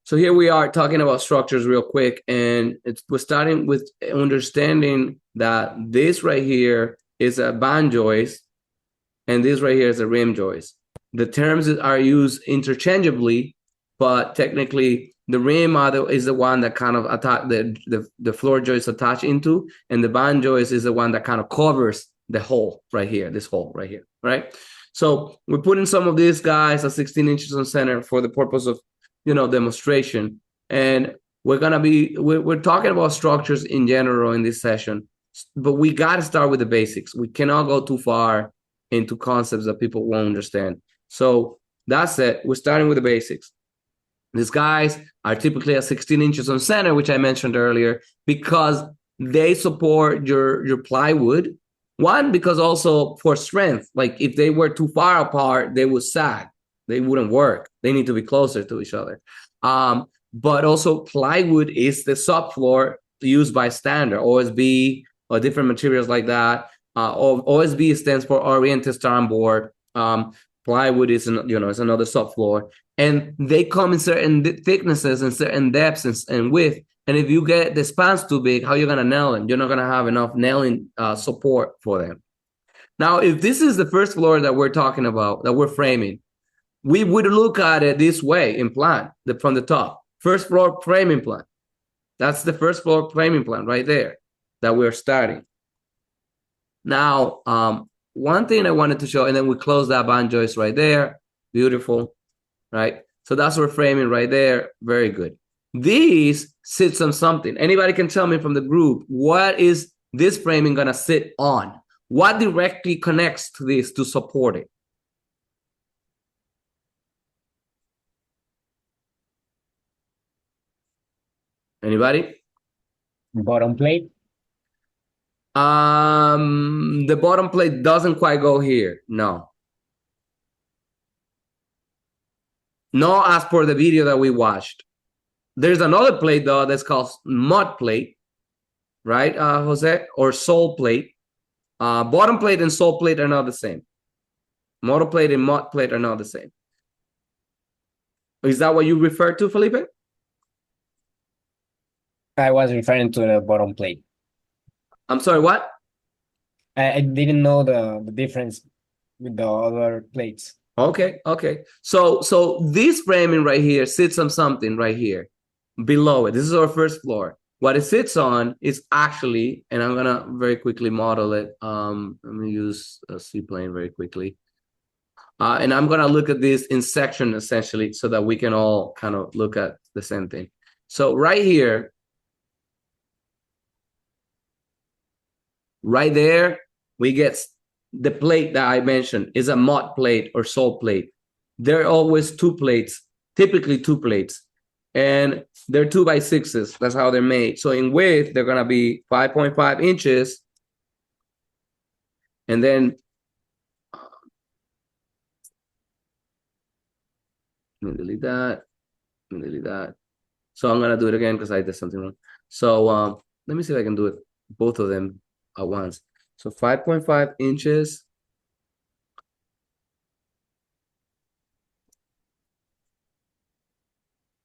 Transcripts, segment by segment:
So here we are talking about structures real quick, and we're starting with understanding that this right here is a band joist, and this right here is a rim joist. The terms are used interchangeably, but technically the rim is the one that kind of the floor joist attached into, and the band joist is the one that kind of covers the hole right here, this hole right here, right? So we're putting some of these guys at 16 inches on center for the purpose of demonstration. And we're talking about structures in general in this session, but we got to start with the basics. We cannot go too far into concepts that people won't understand. So that's it. We're starting with the basics. These guys are typically at 16 inches on center, which I mentioned earlier, because they support your plywood. One, because also for strength, like if they were too far apart, they would sag. They wouldn't work. They need to be closer to each other. But also plywood is the subfloor used by standard, OSB or different materials like that. OSB stands for oriented stone board. Plywood is is another subfloor, and they come in certain thicknesses and certain depths and width. And if you get the spans too big, how you're gonna nail them? You're not gonna have enough nailing support for them. Now, if this is the first floor that we're talking about, that we're framing, we would look at it this way in plan, from the top. First floor framing plan. That's the first floor framing plan right there that we're starting. Now, one thing I wanted to show, and then we close that band joist right there. Beautiful, right? So that's our framing right there. Very good. These sits on something. Anybody can tell me from the group, what is this framing going to sit on? What directly connects to this to support it? Anybody? Bottom plate. The bottom plate doesn't quite go here. No. No, as per the video that we watched. There's another plate, though, that's called mud plate, right, Jose? Or sole plate. Bottom plate and sole plate are not the same. Motor plate and mud plate are not the same. Is that what you refer to, Felipe? I was referring to the bottom plate. I'm sorry, what? I didn't know the difference with the other plates. Okay. So this framing right here sits on something right here below it. This is our first floor. What it sits on is actually, and I'm gonna very quickly model it. Let me use a C-plane very quickly. And I'm gonna look at this in section essentially so that we can all kind of look at the same thing. So right here, right there, we get the plate that I mentioned is a mud plate or sole plate. There are always two plates, typically two plates, and they're 2x6s. That's how they're made. So in width, they're gonna be 5.5 inches, and then let me delete that. Let me delete that. So I'm gonna do it again because I did something wrong. So let me see if I can do it both of them at once. So 5.5 inches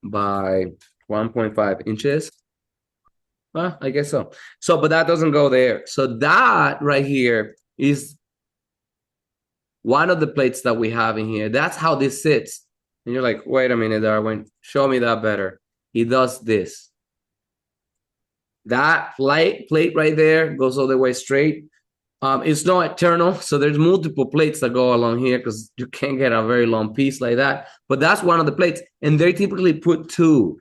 by 1.5 inches. Well, I guess so. So, but that doesn't go there. So that right here is one of the plates that we have in here. That's how this sits. And you're like, wait a minute, Darwin, show me that better. He does this. That plate right there goes all the way straight. It's not eternal, so there's multiple plates that go along here because you can't get a very long piece like that. But that's one of the plates, and they typically put two.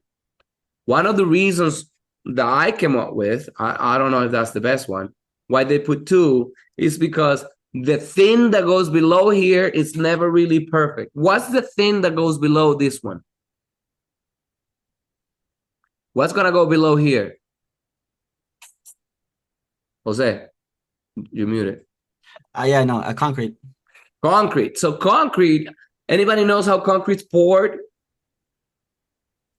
One of the reasons that I came up with, I don't know if that's the best one, why they put two is because the thin that goes below here is never really perfect. What's the thin that goes below this one? What's going to go below here? Jose, you're muted. Yeah, no, concrete. Concrete. So concrete, anybody knows how concrete's poured?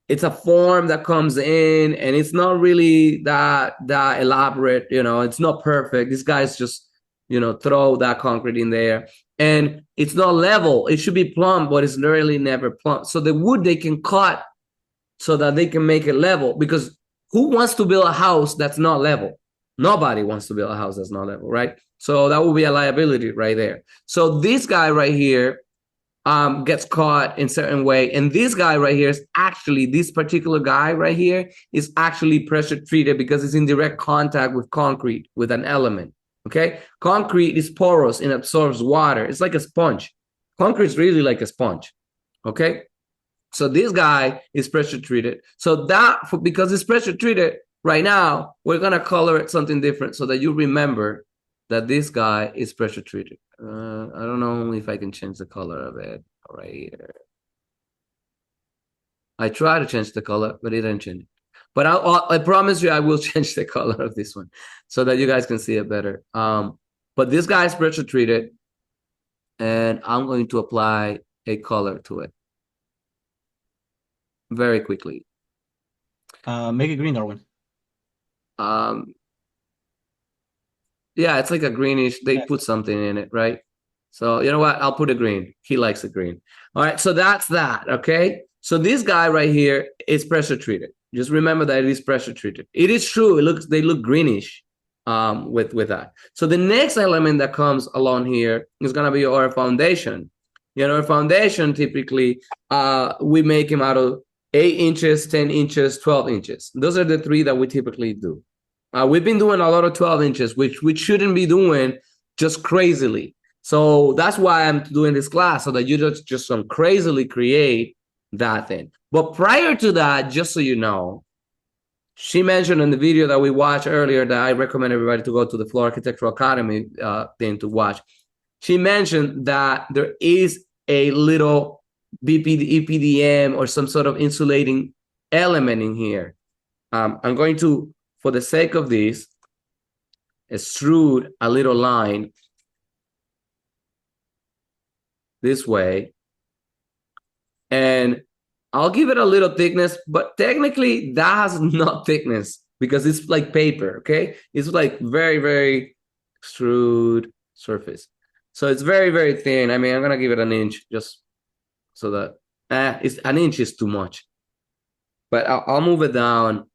It's a form that comes in and it's not really that elaborate, it's not perfect. These guys just, throw that concrete in there. And it's not level. It should be plumb, but it's really never plumb. So the wood they can cut so that they can make it level. Because who wants to build a house that's not level? Nobody wants to build a house that's not level, right? So that will be a liability right there. So this guy right here gets caught in certain way. And this guy right here is actually, this particular guy right here is actually pressure treated because it's in direct contact with concrete, with an element, okay? Concrete is porous and absorbs water. It's like a sponge. Concrete is really like a sponge, okay? So this guy is pressure treated. So because it's pressure treated right now, we're gonna color it something different so that you remember that this guy is pressure treated. I don't know if I can change the color of it right here. I try to change the color, but it didn't change. But I promise you, I will change the color of this one so that you guys can see it better. But this guy is pressure treated, and I'm going to apply a color to it very quickly. Make it green, Darwin. Yeah, it's like a greenish. They put something in it, right? So you know what? I'll put a green. He likes a green. All right, so that's that, okay? So this guy right here is pressure treated. Just remember that it is pressure treated. It is true. They look greenish with that. So the next element that comes along here is gonna be our foundation. You know, our foundation typically we make them out of 8 inches, 10 inches, 12 inches. Those are the 3 that we typically do. We've been doing a lot of 12 inches, which we shouldn't be doing just crazily. So that's why I'm doing this class, so that you just some crazily create that thing. But prior to that, just so you know, she mentioned in the video that we watched earlier that I recommend everybody to go to the Floor Architectural Academy thing to watch. She mentioned that there is a little EPDM or some sort of insulating element in here. I'm going to, for the sake of this, extrude a little line this way. And I'll give it a little thickness, but technically that has no thickness because it's like paper, okay? It's like very, very extrude surface. So it's very, very thin. I mean, I'm gonna give it an inch just so that, it's an inch is too much. But I'll move it down.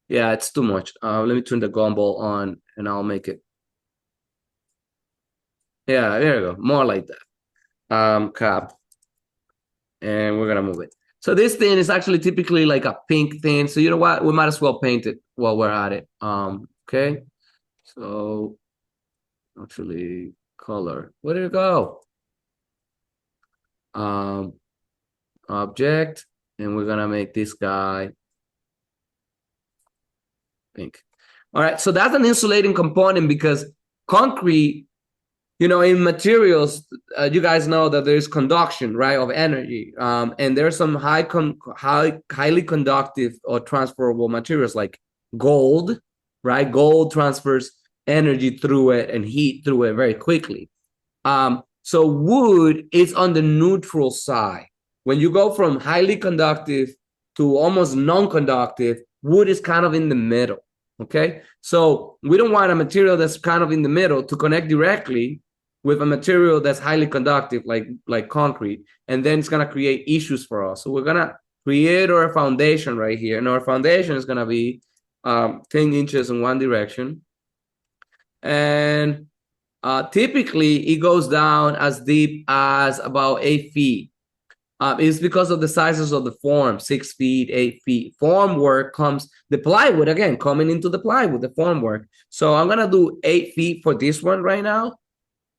Yeah, it's too much. Let me turn the gumball on and I'll make it. Yeah, there you go. More like that. Cap. And we're gonna move it. So this thing is actually typically like a pink thing. So you know what? We might as well paint it while we're at it. Okay. So actually color. Where did it go? Object, and we're gonna make this guy pink. All right, so that's an insulating component because concrete, you know, in materials, you guys know that there's conduction, right, of energy. And there's some highly conductive or transferable materials like gold, right? Gold transfers energy through it and heat through it very quickly. So wood is on the neutral side. When you go from highly conductive to almost non-conductive, wood is kind of in the middle, okay? So we don't want a material that's kind of in the middle to connect directly with a material that's highly conductive like concrete, and then it's going to create issues for us. So we're going to create our foundation right here, and our foundation is going to be 10 inches in one direction. And typically, it goes down as deep as about 8 feet. It's because of the sizes of the form, 6 feet, 8 feet. Form work comes, the plywood, again, coming into the plywood, the form work. So I'm going to do 8 feet for this one right now.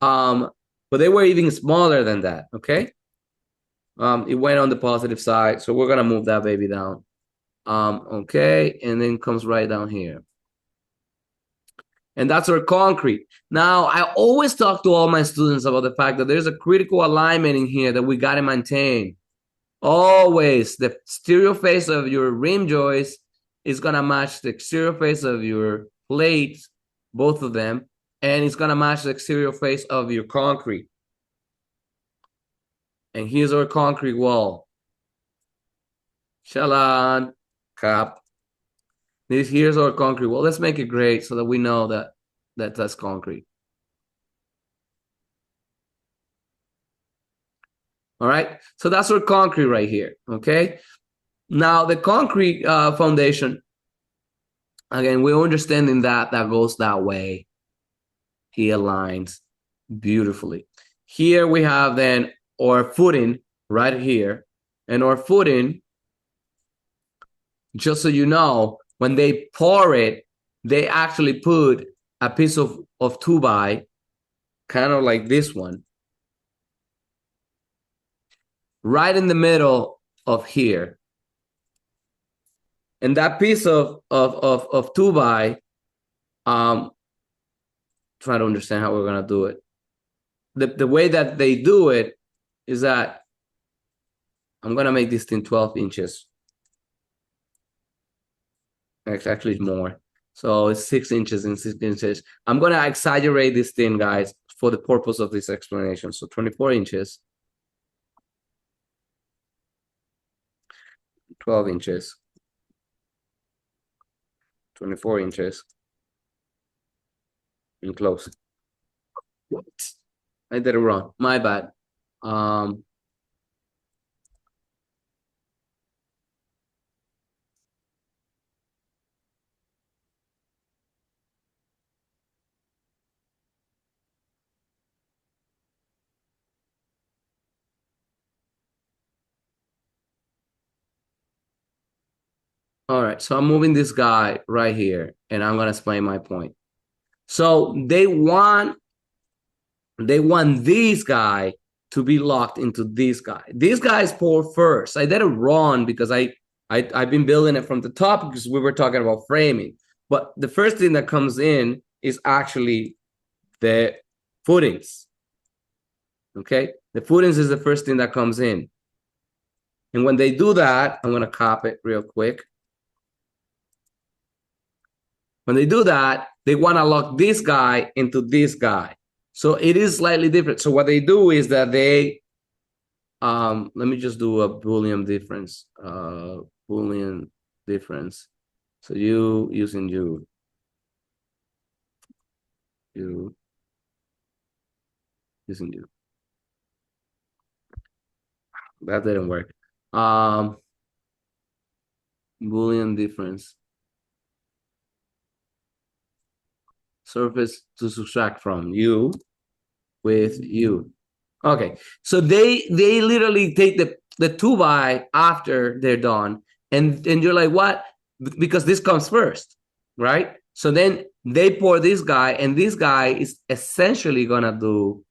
But they were even smaller than that, okay? It went on the positive side, so we're going to move that baby down. Okay, and then comes right down here. And that's our concrete. Now, I always talk to all my students about the fact that there's a critical alignment in here that we got to maintain. Always, the exterior face of your rim joist is going to match the exterior face of your plate, both of them, and it's going to match the exterior face of your concrete. And here's our concrete wall. Shalan, cap. Here's our concrete wall. Let's make it gray so that we know that that's concrete. All right. So that's our concrete right here. Okay. Now the concrete foundation, again, we're understanding that goes that way. He aligns beautifully. Here we have then our footing right here. And our footing, just so you know, when they pour it, they actually put a piece of 2x, kind of like this one, right in the middle of here. And that piece of 2x, try to understand how we're gonna do it. The way that they do it is that I'm gonna make this thing 12 inches. Actually, it's more. So it's 6 inches and 6 inches. I'm gonna exaggerate this thing, guys, for the purpose of this explanation. So 24 inches, 12 inches, 24 inches, and close. What? I did it wrong. My bad. All right, so I'm moving this guy right here, and I'm gonna explain my point. So they want this guy to be locked into this guy. This guy is pour first. I did it wrong because I've been building it from the top because we were talking about framing. But the first thing that comes in is actually the footings. Okay, the footings is the first thing that comes in. And when they do that, I'm gonna copy it real quick. When they do that, they want to lock this guy into this guy. So it is slightly different. So what they do is that they, let me just do a Boolean difference. Boolean difference. So you using you using you. That didn't work. Boolean difference. Surface to subtract from you with you. Okay, so they literally take the 2x after they're done, and you're like, what? Because this comes first, right? So then they pour this guy, and this guy is essentially gonna do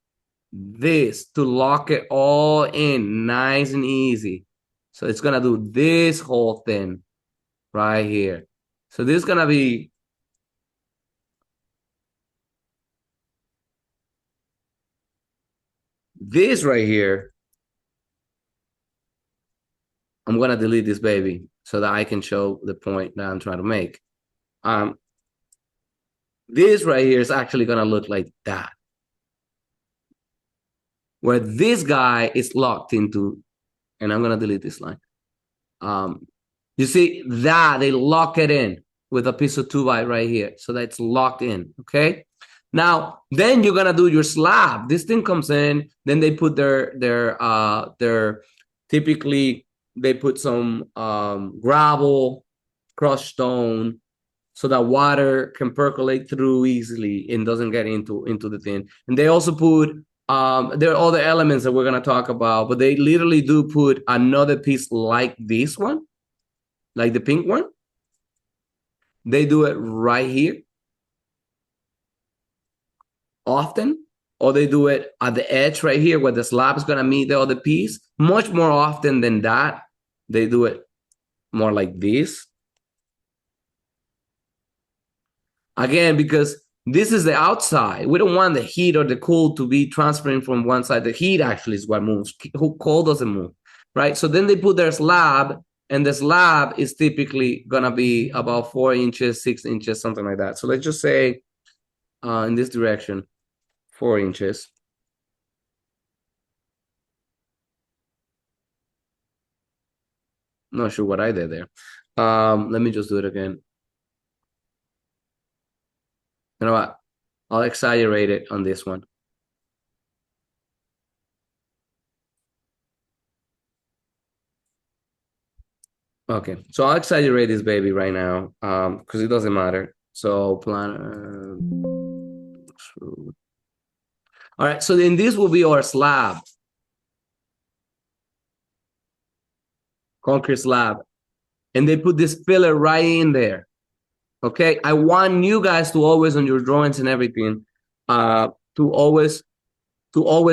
this to lock it all in nice and easy. So it's gonna do this whole thing right here. So this is gonna be this right here. I'm going to delete this baby so that I can show the point that I'm trying to make. This right here is actually going to look like that, where this guy is locked into, and I'm going to delete this line. You see that they lock it in with a piece of 2x right here. So that's locked in, okay? Now, then you're going to do your slab. This thing comes in, then they put their typically they put some gravel, crushed stone, so that water can percolate through easily and doesn't get into the thing. And they also put there are other elements that we're gonna talk about, but they literally do put another piece like this one, like the pink one. They do it right here often, or they do it at the edge right here where the slab is gonna meet the other piece. Much more often than that, they do it more like this. Again, because this is the outside. We don't want the heat or the cold to be transferring from one side. The heat actually is what moves. Cold doesn't move, right? So then they put their slab, and the slab is typically going to be about 4 inches, 6 inches, something like that. So let's just say in this direction, 4 inches. Not sure what I did there. Let me just do it again. You know what? I'll exaggerate it on this one. Okay, so I'll exaggerate this baby right now, because it doesn't matter. So plan. All right, so then this will be our slab, concrete slab, and they put this filler right in there. Okay, I want you guys to always on your drawings and everything, to always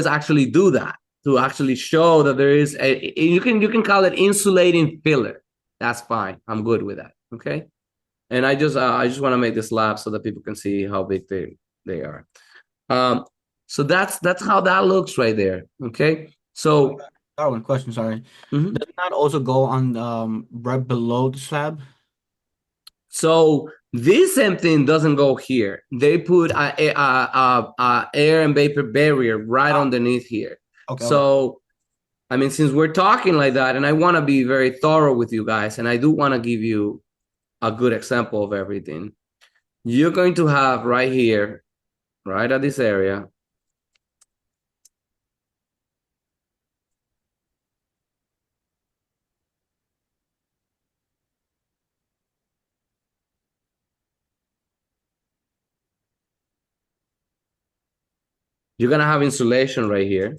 actually do that, to actually show that there is you can call it insulating filler. That's fine. I'm good with that. Okay, and I just want to make this slab so that people can see how big they are. So that's how that looks right there. Okay, so Darwin, question, sorry. mhm. Does that also go on right below the slab? So this same thing doesn't go here. They put a air and vapor barrier right underneath here. Okay, okay. So, I mean, since we're talking like that, and I want to be very thorough with you guys, and I do want to give you a good example of everything, you're going to have right here, right at this area, you're going to have insulation right here.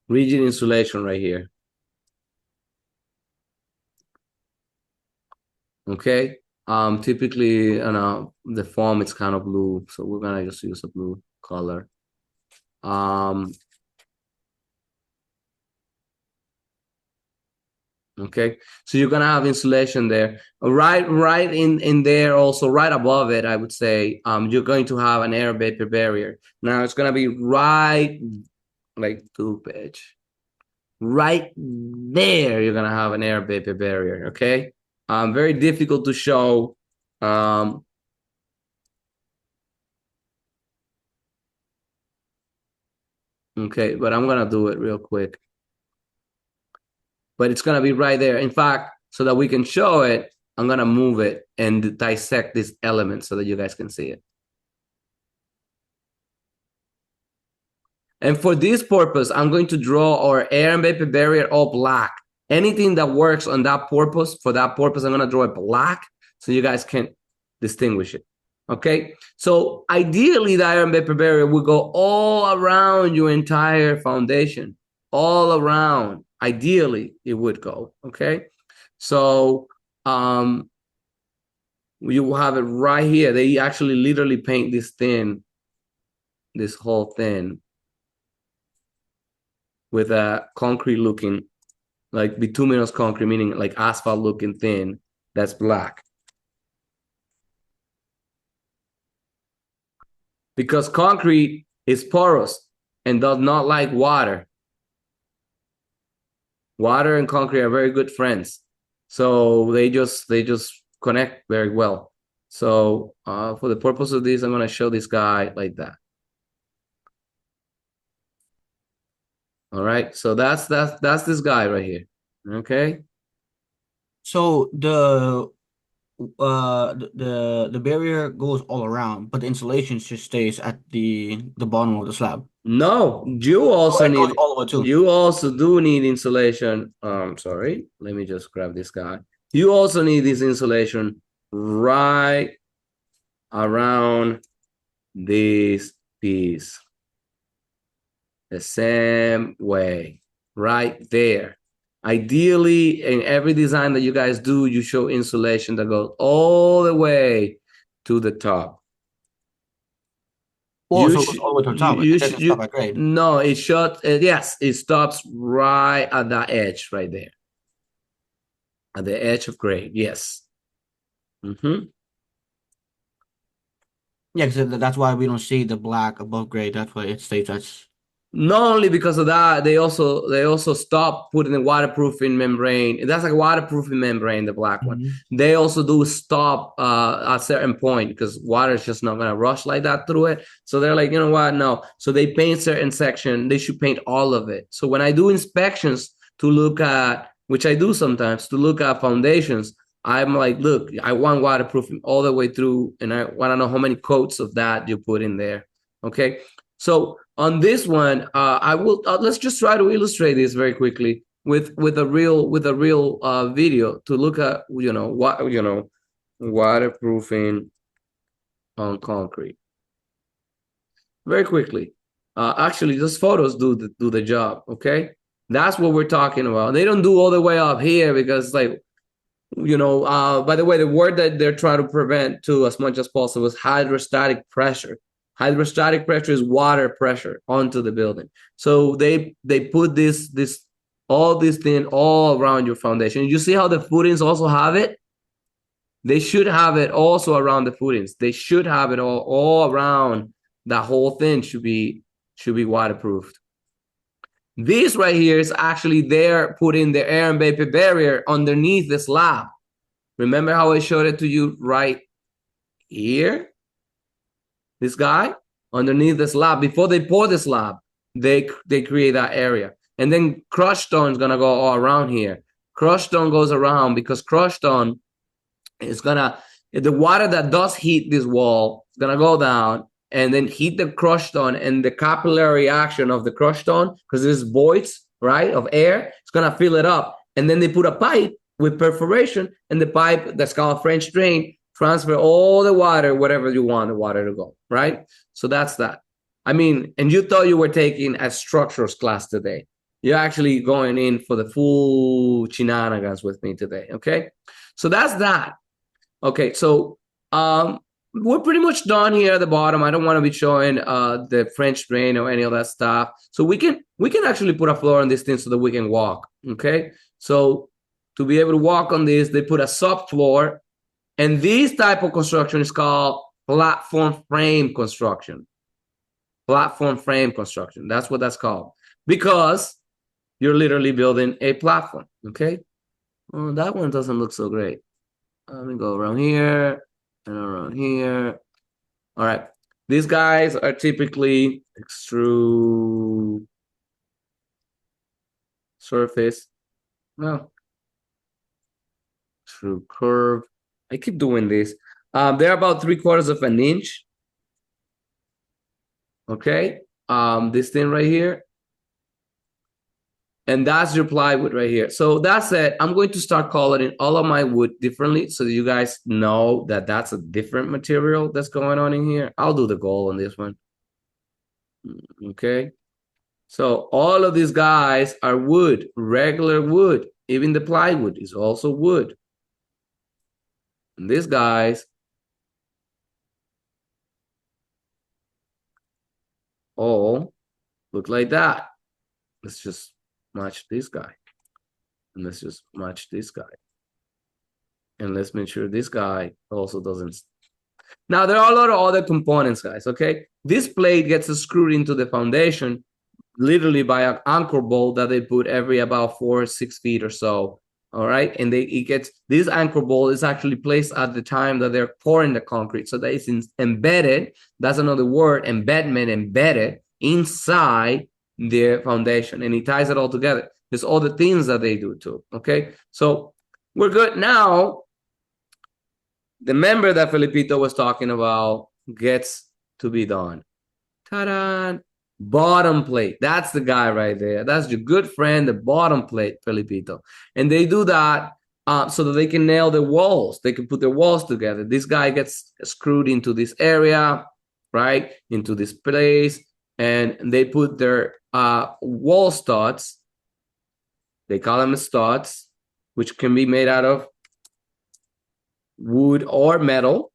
Rigid insulation right here. Okay. Typically, the foam is kind of blue, so we're gonna just use a blue color. Okay, so you're gonna have insulation there, right in there. Also, right above it, I would say, you're going to have an air vapor barrier. Now it's gonna be right, like two pitch, right there. You're gonna have an air vapor barrier. Okay, very difficult to show. Okay, but I'm gonna do it real quick. But it's gonna be right there. In fact, so that we can show it, I'm gonna move it and dissect this element so that you guys can see it. And for this purpose, I'm going to draw our air and vapor barrier all black. Anything that works on that purpose, for that purpose, I'm gonna draw it black so you guys can distinguish it. Okay, so ideally the air and vapor barrier will go all around your entire foundation, all around. Ideally, it would go. Okay, so you will have it right here. They actually literally paint this thin, this whole thing with a concrete looking, like bituminous concrete, meaning like asphalt looking thin, that's black. Because concrete is porous and does not like water. Water and concrete are very good friends. So they just connect very well. So for the purpose of this, I'm gonna show this guy like that. All right, so that's this guy right here. Okay. So the barrier goes all around, but the insulation just stays at the bottom of the slab. No, you also it goes need all the way too. you also do need insulation. Sorry, let me just grab this guy. You also need this insulation right around this piece. The same way, right there. Ideally, in every design that you guys do, you show insulation that goes all the way to the top. Oh, so it goes all the way to the top. It doesn't stop at grade. No, it shut. Yes, it stops right at that edge, right there, at the edge of grade. Yes. Mm-hmm. Yeah, because that's why we don't see the black above grade. That's why it stays as. Not only because of that, they also stop putting the waterproofing membrane. That's like a waterproofing membrane, the black one. They also do stop at a certain point because water is just not gonna rush like that through it. So they're like, you know what? No. So they paint certain section. They should paint all of it. So when I do inspections to look at, which I do sometimes, to look at foundations, I'm like, look, I want waterproofing all the way through, and I want to know how many coats of that you put in there. Okay. So on this one, I will let's just try to illustrate this very quickly with a real video to look at waterproofing on concrete very quickly. Actually, just photos do the job. Okay, that's what we're talking about. They don't do all the way up here because like by the way, the word that they're trying to prevent too as much as possible is hydrostatic pressure. Hydrostatic pressure is water pressure onto the building. So they put all this thing all around your foundation. You see how the footings also have it? They should have it also around the footings. They should have it all around. The whole thing should be waterproofed. This right here is actually they're putting the air and vapor barrier underneath the slab. Remember how I showed it to you right here? This guy underneath the slab, before they pour the slab, they create that area. And then crushed stone is gonna go all around here. Crushed stone goes around because crushed stone is the water that does heat this wall is gonna go down and then heat the crushed stone, and the capillary action of the crushed stone, because there's voids, right, of air, it's gonna fill it up. And then they put a pipe with perforation, and the pipe that's called French drain transfer all the water wherever you want the water to go, right? So that's that. I mean, and you thought you were taking a structures class today. You're actually going in for the full shenanigans with me today, okay? So that's that. Okay, so we're pretty much done here at the bottom. I don't want to be showing the French drain or any of that stuff. So we can actually put a floor on this thing so that we can walk, okay? So to be able to walk on this, they put a subfloor, and this type of construction is called platform frame construction. Platform frame construction, that's what that's called, because you're literally building a platform, okay? Oh, that one doesn't look so great. Let me go around here and around here. All right. These guys are typically extrude surface. Well, extrude curve. I keep doing this. They're about 3/4 of an inch. Okay. This thing right here. And that's your plywood right here. So that's it. I'm going to start coloring all of my wood differently so that you guys know that that's a different material that's going on in here. I'll do the gold on this one. Okay. So all of these guys are wood, regular wood. Even the plywood is also wood. And these guys all look like that. Let's just match this guy. And let's just match this guy. And let's make sure this guy also doesn't. Now, there are a lot of other components, guys, okay? This plate gets screwed into the foundation literally by an anchor bolt that they put every about 4 or 6 feet or so, all right? And this anchor bolt is actually placed at the time that they're pouring the concrete, so that it's embedded, that's another word, embedment, embedded inside the foundation, and it ties it all together. There's all the things that they do too, okay? So we're good. Now, the member that Felipito was talking about gets to be done. Ta-da! Bottom plate. That's the guy right there. That's your good friend, the bottom plate, Felipito. And they do that so that they can nail the walls. They can put their walls together. This guy gets screwed into this area, right? Into this place. And they put their wall studs. They call them studs, which can be made out of wood or metal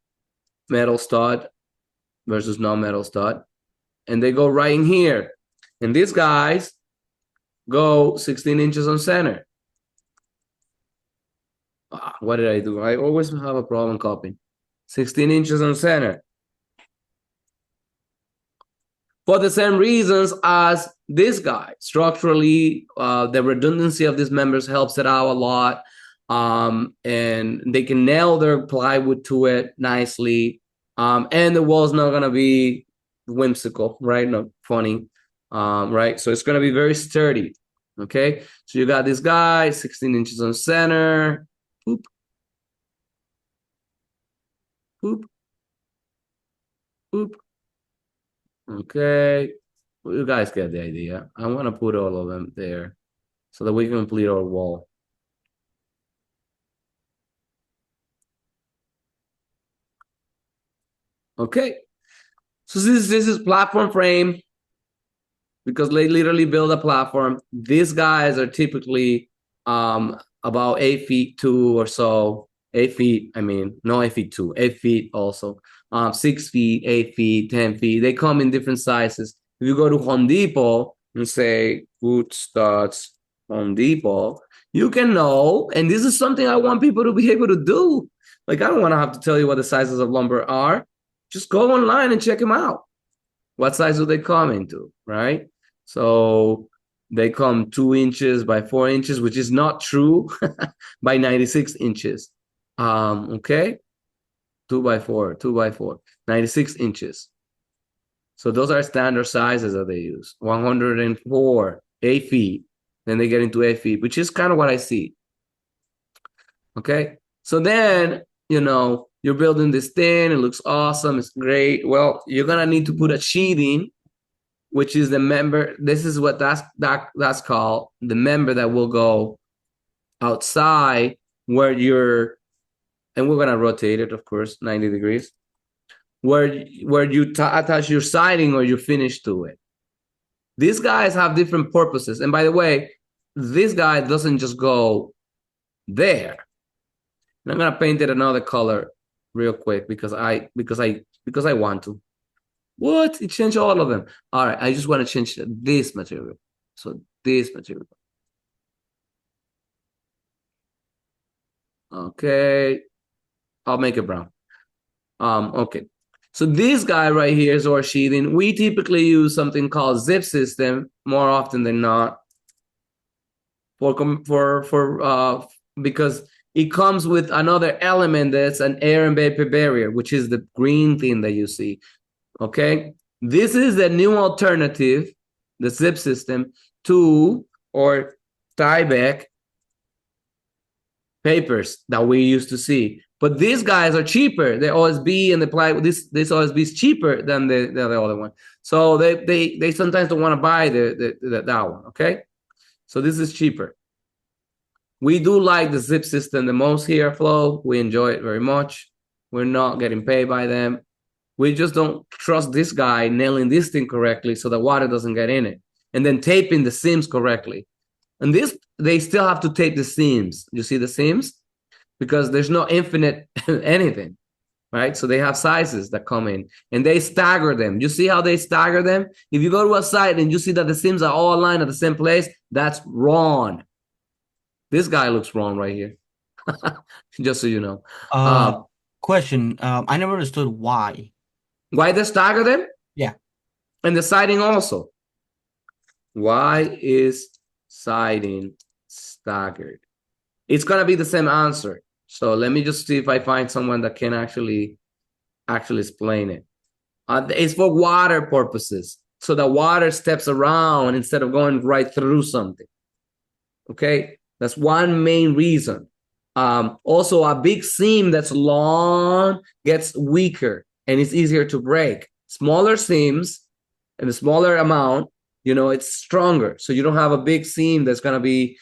stud versus non-metal stud, and they go right in here. And these guys go 16 inches on center. What did I do? I always have a problem copying. 16 inches on center. For the same reasons as this guy. Structurally, the redundancy of these members helps it out a lot. And they can nail their plywood to it nicely. And the wall's not gonna be whimsical, right? Not funny, right? So it's gonna be very sturdy. Okay, so you got this guy, 16 inches on center. Boop. Boop. Boop. Okay, well, you guys get the idea. I want to put all of them there so that we can complete our wall. Okay, so this is platform frame because they literally build a platform. These guys are typically about 8 feet 2 or so. 8 feet, I mean, no 8 feet 2, 8 feet also. 6 feet, 8 feet, 10 feet. They come in different sizes. If you go to Home Depot and say food studs Home Depot, you can know, and this is something I want people to be able to do. Like, I don't want to have to tell you what the sizes of lumber are. Just go online and check them out. What size do they come into, right? So they come 2 inches by 4 inches, which is not true, by 96 inches. Okay, 2 by 4, 2 by 4, 96 inches. So those are standard sizes that they use. 104, 8 feet. Then they get into 8 feet, which is kind of what I see. Okay, so then, you're building this thing. It looks awesome. It's great. Well, you're gonna need to put a sheathing, which is the member. This is what that's called, the member that will go outside where you're, and we're gonna rotate it, of course, 90 degrees, where you attach your siding or your finish to it. These guys have different purposes, and by the way, this guy doesn't just go there. And I'm gonna paint it another color real quick because I want to. What? It changed all of them. All right, I just want to change this material. So this material. Okay, I'll make it brown. Okay. So this guy right here is our sheathing. We typically use something called zip system more often than not because it comes with another element that's an air and vapor barrier, which is the green thing that you see. Okay, this is the new alternative, the zip system, to or Tyvek papers that we used to see. But these guys are cheaper. The OSB and the plywood, this OSB is cheaper than the other one. So they sometimes don't want to buy that one. Okay, so this is cheaper. We do like the zip system the most here, Flow. We enjoy it very much. We're not getting paid by them. We just don't trust this guy nailing this thing correctly so the water doesn't get in it, and then taping the seams correctly. And this, they still have to tape the seams. You see the seams? Because there's no infinite anything, right? So they have sizes that come in, and they stagger them. You see how they stagger them? If you go to a site and you see that the seams are all aligned at the same place, that's wrong. This guy looks wrong right here. Just so you know. Question. I never understood why. Why they stagger them? Yeah. And the siding also. Why is siding staggered? It's gonna be the same answer. So let me just see if I find someone that can actually explain it. It's for water purposes. So the water steps around instead of going right through something. Okay, that's one main reason. Also, a big seam that's long gets weaker and it's easier to break. Smaller seams and a smaller amount, it's stronger. So you don't have a big seam that's going to be,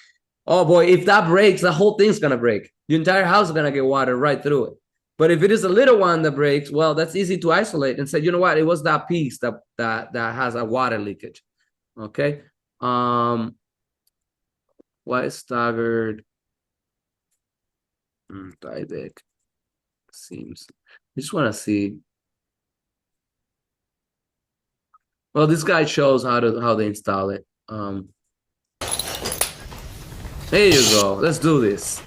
oh boy, if that breaks, the whole thing's going to break. Your entire house is going to get water right through it. But if it is a little one that breaks, well, that's easy to isolate and say, you know what, it was that piece that has a water leakage. Okay. Why is staggered? Tyvek seams. I just want to see. Well, this guy shows how they install it. There you go. Let's do this.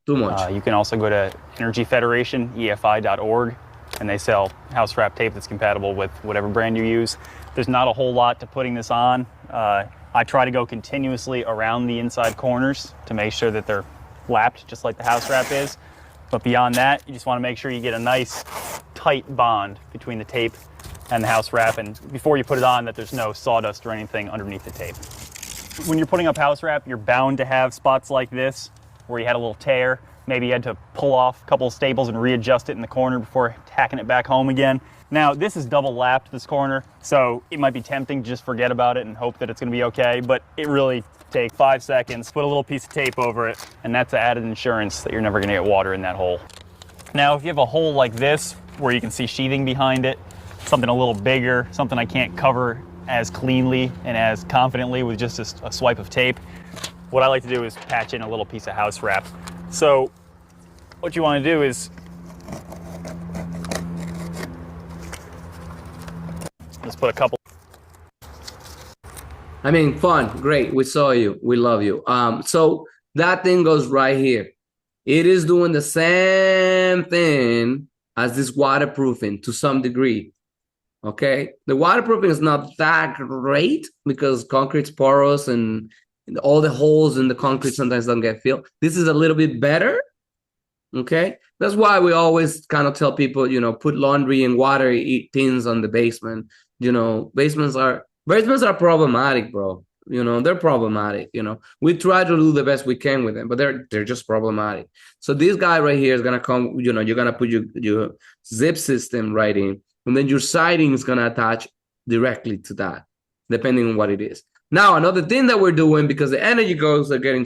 Too much. You can also go to Energy Federation, EFI.org, and they sell house wrap tape that's compatible with whatever brand you use. There's not a whole lot to putting this on. I try to go continuously around the inside corners to make sure that they're lapped just like the house wrap is. But beyond that, you just want to make sure you get a nice tight bond between the tape and the house wrap, and before you put it on, that there's no sawdust or anything underneath the tape. When you're putting up house wrap, you're bound to have spots like this where you had a little tear. Maybe you had to pull off a couple of staples and readjust it in the corner before tacking it back home again. Now, this is double lapped, this corner, so it might be tempting to just forget about it and hope that it's gonna be okay, but it really takes 5 seconds, put a little piece of tape over it, and that's added insurance that you're never gonna get water in that hole. Now, if you have a hole like this, where you can see sheathing behind it, something a little bigger, something I can't cover as cleanly and as confidently with just a swipe of tape, what I like to do is patch in a little piece of house wrap. So what you want to do is just put a couple. I mean, fun, great. We saw you. We love you. So that thing goes right here. It is doing the same thing as this waterproofing to some degree. Okay, the waterproofing is not that great because concrete's porous and all the holes in the concrete sometimes don't get filled. This is a little bit better. Okay, that's why we always kind of tell people, you know, put laundry and water tins on the basement. You know, basements are problematic, bro. You know, they're problematic. You know, we try to do the best we can with them, but they're just problematic. So this guy right here is gonna come. You know, you're gonna put your zip system right in, and then your siding is gonna attach directly to that, depending on what it is. Now, another thing that we're doing, because the energy goals are getting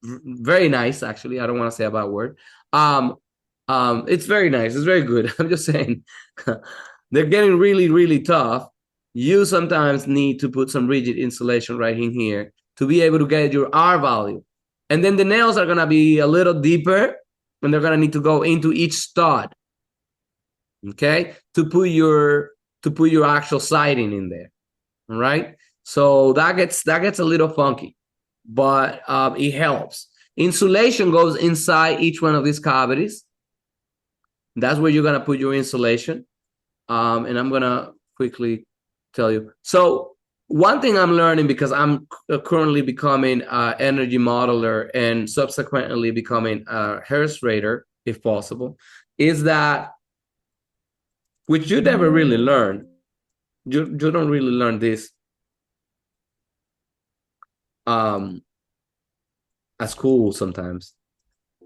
very nice. Actually, I don't want to say a bad word. It's very nice. It's very good. I'm just saying, they're getting really, really tough. You sometimes need to put some rigid insulation right in here to be able to get your R value. And then the nails are going to be a little deeper, and they're going to need to go into each stud, okay, to put your actual siding in there. All right? So that gets a little funky, but it helps. Insulation goes inside each one of these cavities. That's where you're going to put your insulation. And I'm going to quickly tell you. So one thing I'm learning, because I'm currently becoming an energy modeler and subsequently becoming a hairstraightener, if possible, is that, which you never really learn. You don't really learn this at school sometimes.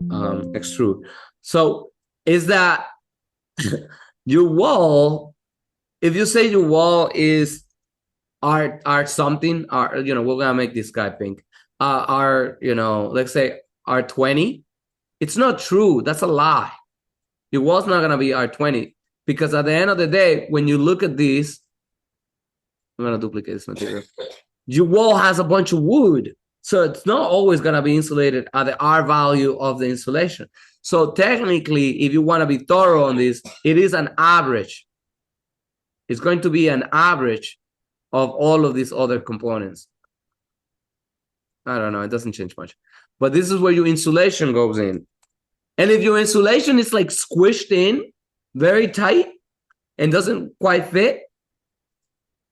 Extrude. So is that your wall, if you say your wall is art something, you know, we're gonna make this guy pink. You know, let's say R20, it's not true. That's a lie. Your wall's not gonna be R20, because at the end of the day, when you look at this, I'm gonna duplicate this material. Your wall has a bunch of wood, so it's not always gonna be insulated at the R value of the insulation. So technically, if you want to be thorough on this, it is an average. It's going to be an average of all of these other components. I don't know, it doesn't change much. But this is where your insulation goes in. And if your insulation is like squished in very tight and doesn't quite fit,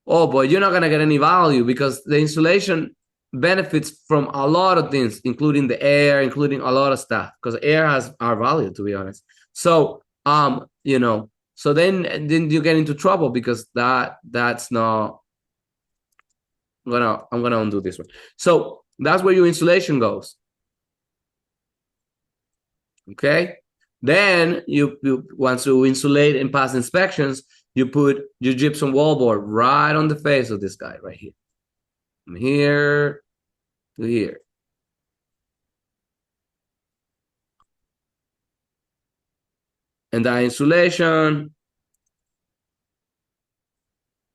oh boy, you're not going to get any value, because the insulation benefits from a lot of things, including the air, including a lot of stuff, because air has our value, to be honest. So, you know, so then you get into trouble, because that's not. I'm gonna undo this one. So that's where your insulation goes. Okay. Then you once you insulate and pass inspections, you put your gypsum wallboard right on the face of this guy right here. From here to here. And that insulation,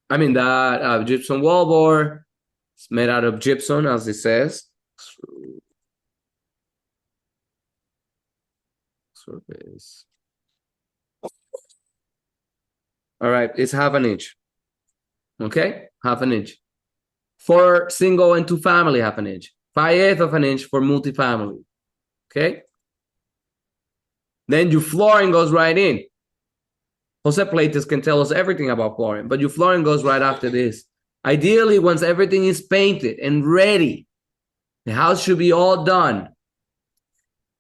that gypsum wallboard, it's made out of gypsum, as it says. Surface. All right, it's 1/2 inch. Okay, 1/2 inch. For single and two family, 1/2 inch. 5/8 of an inch for multifamily. Okay. Then your flooring goes right in. Jose Plates can tell us everything about flooring, but your flooring goes right after this. Ideally, once everything is painted and ready, the house should be all done.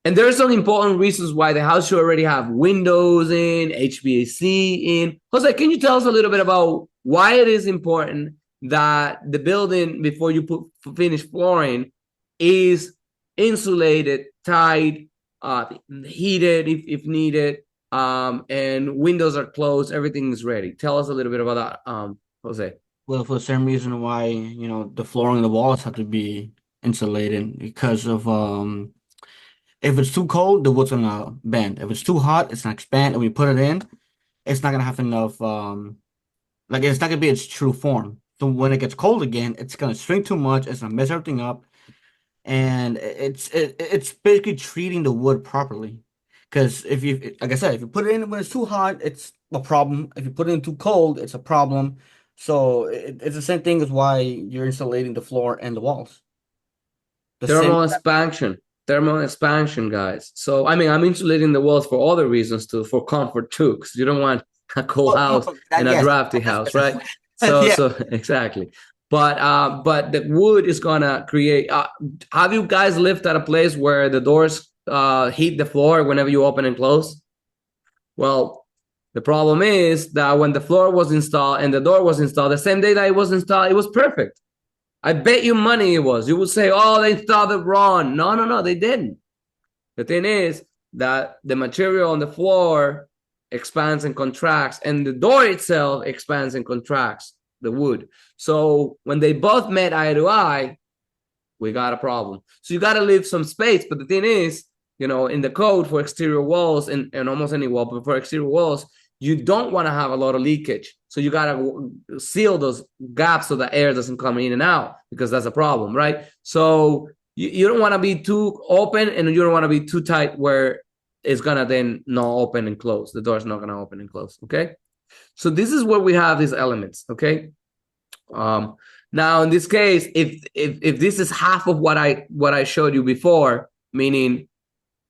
And there are some important reasons why the house should already have windows in, HVAC in. Jose, can you tell us a little bit about why it is important that the building, before you finish flooring, is insulated, tight, heated if needed, and windows are closed, everything is ready. Tell us a little bit about that, Jose. Well, for the same reason why, the flooring and the walls have to be insulated because of if it's too cold, the wood's gonna bend. If it's too hot, it's gonna expand. And when you put it in, it's not gonna have enough like it's not gonna be its true form. So when it gets cold again, it's gonna shrink too much, it's gonna mess everything up, and it's basically treating the wood properly. Because if you, like I said, if you put it in when it's too hot, it's a problem. If you put it in too cold, it's a problem. So it's the same thing as why you're insulating the floor and the walls. The same. Thermal expansion, guys. So I mean, I'm insulating the walls for other reasons too, for comfort too, because you don't want a cold house and a Yes, drafty yes, house, yes. right? So Yeah. so exactly. But the wood is gonna create. Have you guys lived at a place where the doors heat the floor whenever you open and close? Well, the problem is that when the floor was installed and the door was installed, the same day that it was installed, it was perfect. I bet you money it was. You would say, oh, they installed it wrong. No, no, no, they didn't. The thing is that the material on the floor expands and contracts, and the door itself expands and contracts the wood. So when they both met eye to eye, we got a problem. So you got to leave some space. But the thing is, in the code for exterior walls and almost any wall, but for exterior walls, you don't want to have a lot of leakage. So you got to seal those gaps so the air doesn't come in and out, because that's a problem, right? So you don't want to be too open and you don't want to be too tight where it's going to then not open and close. The door's not going to open and close, okay? So this is where we have these elements, okay? Now in this case, if this is half of what I showed you before, meaning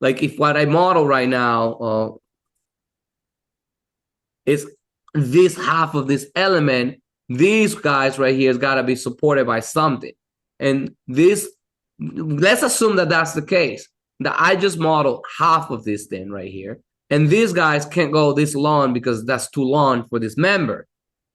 like if what I model right now is this half of this element, these guys right here has got to be supported by something. And this, let's assume that that's the case, that I just modeled half of this thing right here. And these guys can't go this long because that's too long for this member.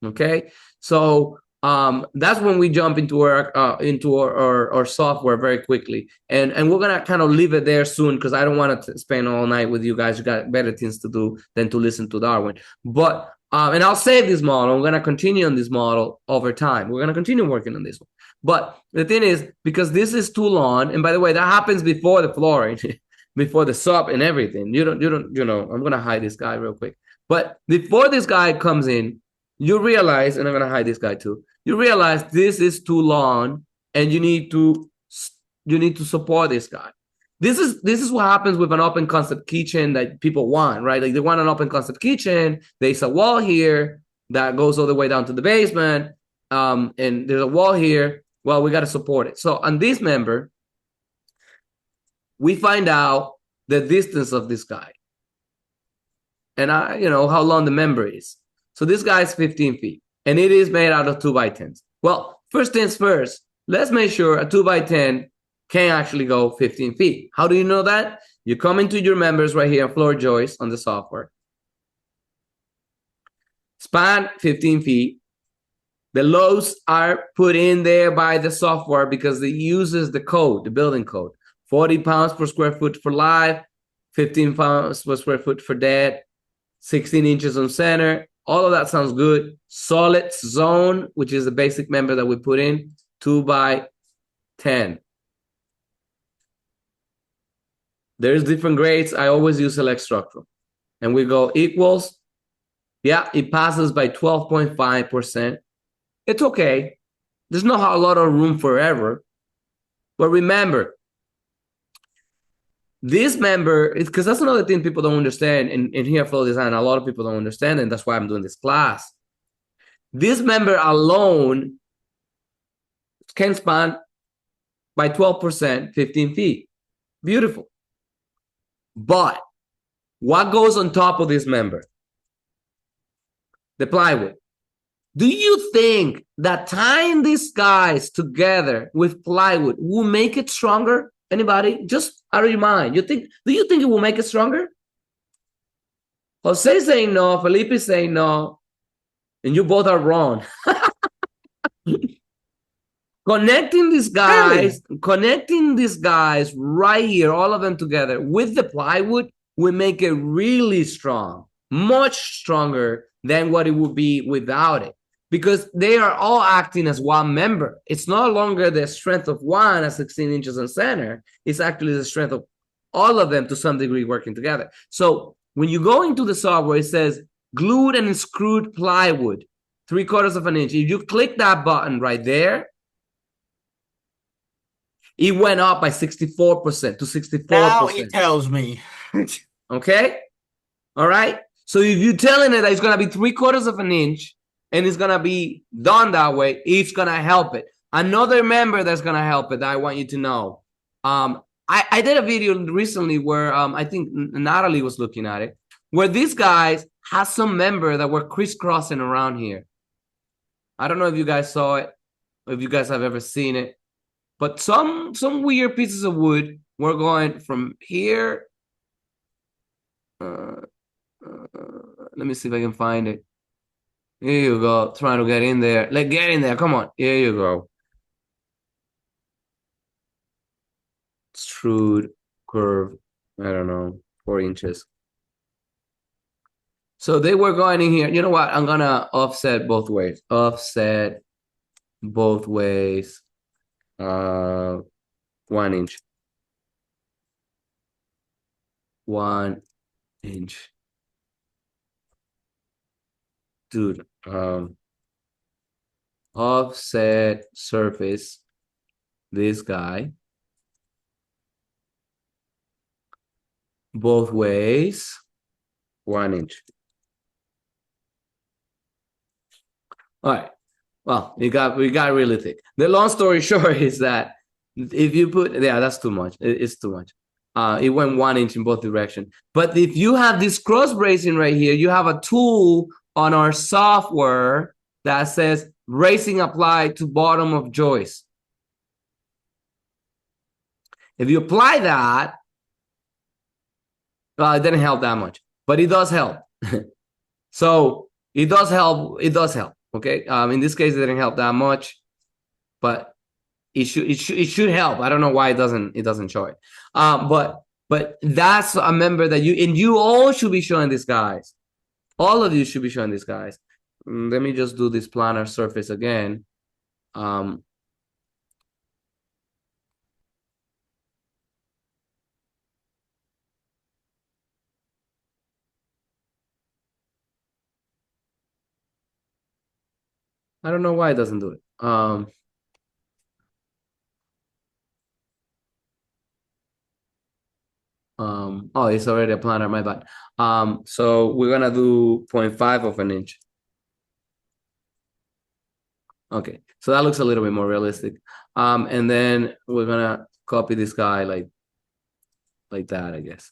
Okay. So that's when we jump into our software very quickly, and we're gonna kind of leave it there soon because I don't want to spend all night with you guys. You got better things to do than to listen to Darwin. But and I'll save this model. I'm gonna continue on this model over time. We're gonna continue working on this one. But the thing is, because this is too long, and by the way, that happens before the flooring, before the sub and everything. You don't. I'm gonna hide this guy real quick. But before this guy comes in, you realize, and I'm gonna hide this guy too. You realize this is too long, and you need to support this guy. This is what happens with an open concept kitchen that people want, right? Like they want an open concept kitchen. There's a wall here that goes all the way down to the basement, and there's a wall here. Well, we got to support it. So on this member, we find out the distance of this guy, and how long the member is. So this guy is 15 feet, and it is made out of 2x10s. Well, first things first, let's make sure a 2x10 can actually go 15 feet. How do you know that? You come into your members right here, floor joist on the software. Span 15 feet. The loads are put in there by the software because it uses the code, the building code. 40 pounds per square foot for live, 15 pounds per square foot for dead, 16 inches on center. All of that sounds good. Solid zone, which is the basic member that we put in, 2x10. There's different grades. I always use select structural. And we go equals. Yeah, it passes by 12.5%. It's okay. There's not a lot of room for error. But remember, this member, because that's another thing people don't understand in here flow design. A lot of people don't understand, and that's why I'm doing this class. This member alone can span by 12%, 15 feet. Beautiful. But what goes on top of this member? The plywood. Do you think that tying these guys together with plywood will make it stronger? Anybody? Just out of your mind. Do you think it will make it stronger? Jose saying no, Felipe saying no, and you both are wrong. Connecting these guys right here, all of them together with the plywood we make it really strong, much stronger than what it would be without it, because they are all acting as one member. It's no longer the strength of one at 16 inches in center. It's actually the strength of all of them to some degree working together. So when you go into the software, it says glued and screwed plywood, 3/4 of an inch. If you click that button right there, it went up by 64% to 64%. Now he tells me. Okay? All right? So if you're telling it that it's going to be 3/4 of an inch and it's going to be done that way, it's going to help it. Another member that's going to help it that I want you to know. I did a video recently where I think Natalie was looking at it, where these guys had some member that were crisscrossing around here. I don't know if you guys saw it, or if you guys have ever seen it, but some weird pieces of wood were going from here. Let me see if I can find it. Here you go. Trying to get in there. Like, get in there. Come on. Here you go. Extrude, curve, I don't know, 4 inches. So they were going in here. You know what? I'm gonna offset both ways. Offset both ways. 1 inch. 1 inch. Dude, offset surface this guy both ways 1 inch. All right. Well, we got really thick. The long story short is that if you put, yeah, that's too much. It's too much. It went 1 inch in both directions. But if you have this cross bracing right here, you have a tool on our software that says bracing applied to bottom of joist. If you apply that, well, it didn't help that much, but it does help. So it does help. It does help. Okay. In this case, it didn't help that much, but it should help. I don't know why it doesn't show it. But that's a member that you all should be showing these guys. All of you should be showing these guys. Let me just do this planar surface again. I don't know why it doesn't do it. Oh, it's already a planar, my bad. So we're gonna do 0.5 of an inch. Okay, so that looks a little bit more realistic. And then we're gonna copy this guy like that, I guess.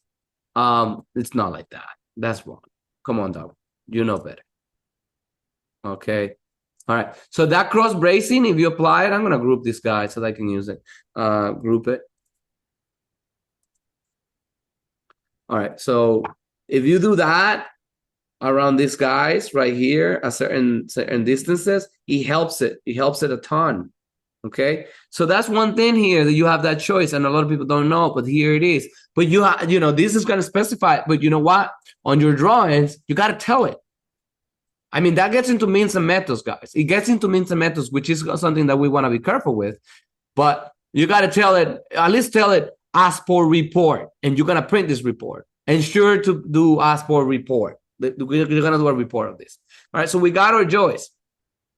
It's not like that. That's wrong. Come on, dog. You know better. Okay. All right. So that cross bracing, if you apply it, I'm gonna group this guy so that I can use it. Group it. All right. So if you do that around these guys right here at certain distances, it helps it. It helps it a ton. Okay. So that's one thing here that you have that choice, and a lot of people don't know, but here it is. But you know, this is going to specify, but you know what? On your drawings, you got to tell it. I mean, that gets into means and methods, guys. It gets into means and methods, which is something that we want to be careful with. But you got to tell it, at least tell it, ask for report, and you're going to print this report. Ensure to do ask for report. You're going to do a report of this. All right, so we got our joists,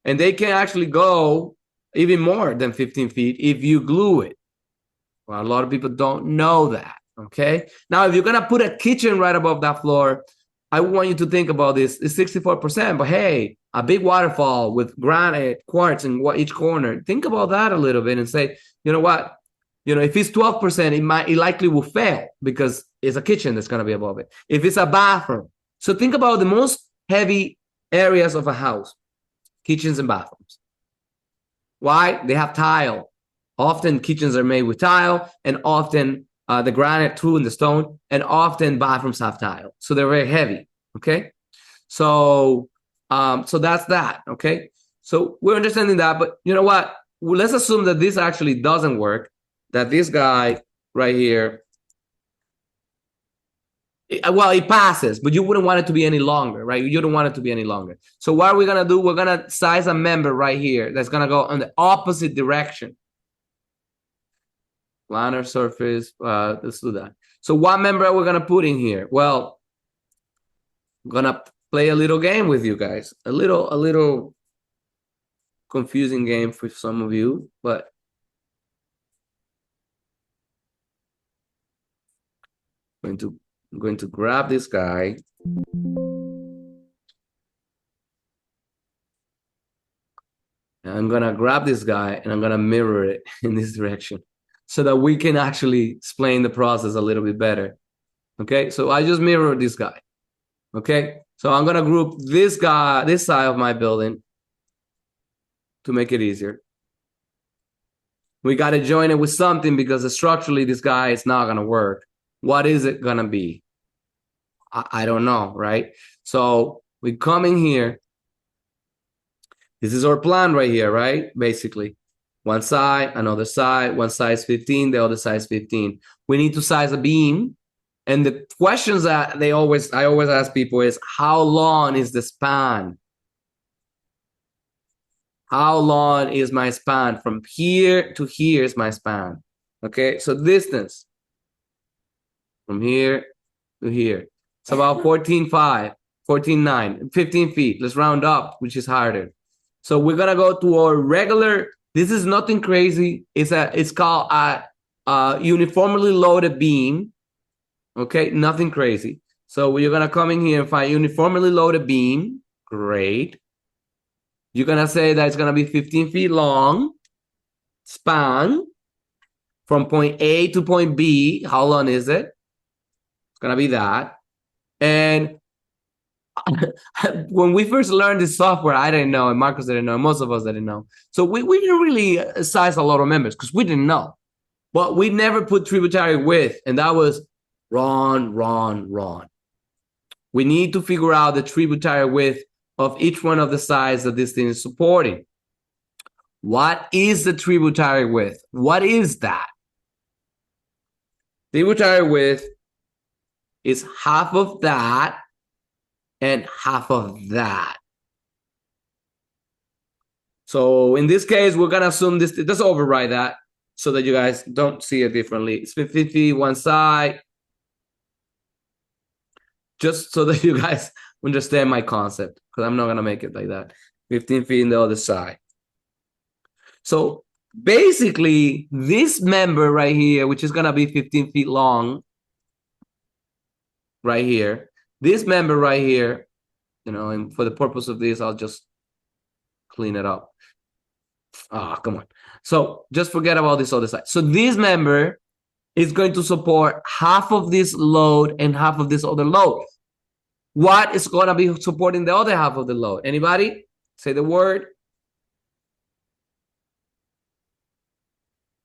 and they can actually go even more than 15 feet if you glue it. Well, a lot of people don't know that, okay? Now, if you're going to put a kitchen right above that floor, I want you to think about this. It's 64%, but hey, a big waterfall with granite, quartz in each corner. Think about that a little bit and say, you know what? You know, if it's 12%, it likely will fail because it's a kitchen that's going to be above it. If it's a bathroom. So think about the most heavy areas of a house, kitchens and bathrooms. Why? They have tile. Often kitchens are made with tile, and often the granite too and the stone, and often bathrooms have tile. So they're very heavy, okay? So that's that, okay? So we're understanding that, but you know what? Well, let's assume that this actually doesn't work, that this guy right here Well, it passes, but you wouldn't want it to be any longer, right? You don't want it to be any longer. So what are we going to do? We're going to size a member right here that's going to go in the opposite direction. Planar surface, let's do that. So what member are we going to put in here? Well, I'm going to play a little game with you guys. A little confusing game for some of you, but I'm going to grab this guy. I'm going to grab this guy and I'm going to mirror it in this direction so that we can actually explain the process a little bit better. Okay, so I just mirror this guy. Okay, so I'm going to group this guy, this side of my building to make it easier. We got to join it with something because structurally this guy is not going to work. What is it going to be? I don't know, right? So we come in here. This is our plan right here, right? Basically, one side, another side, one side is 15, the other side is 15. We need to size a beam. And the questions that I always ask people is, how long is the span? How long is my span? From here to here is my span. Okay, so distance from here to here. It's about 14.5, 14.9, 15 feet. Let's round up, which is harder. So we're gonna go to our regular. This is nothing crazy. It's called a uniformly loaded beam. Okay, nothing crazy. So you're gonna come in here and find uniformly loaded beam. Great. You're gonna say that it's gonna be 15 feet long, span from point A to point B. How long is it? It's gonna be that. And when we first learned this software, I didn't know, and Marcos didn't know, and most of us didn't know. So we didn't really size a lot of members because we didn't know. But we never put tributary width, and that was wrong. We need to figure out the tributary width of each one of the sides that this thing is supporting. What is the tributary width? What is that? Tributary width is half of that and half of that. So in this case, we're going to assume this. Let's override that so that you guys don't see it differently. It's 50 feet one side. Just so that you guys understand my concept, because I'm not going to make it like that. 15 feet in the other side. So basically, this member right here, which is going to be 15 feet long, right here, this member right here, and for the purpose of this, I'll just clean it up. Come on. So just forget about this other side. So this member is going to support half of this load and half of this other load. What is going to be supporting the other half of the load? Anybody? Say the word.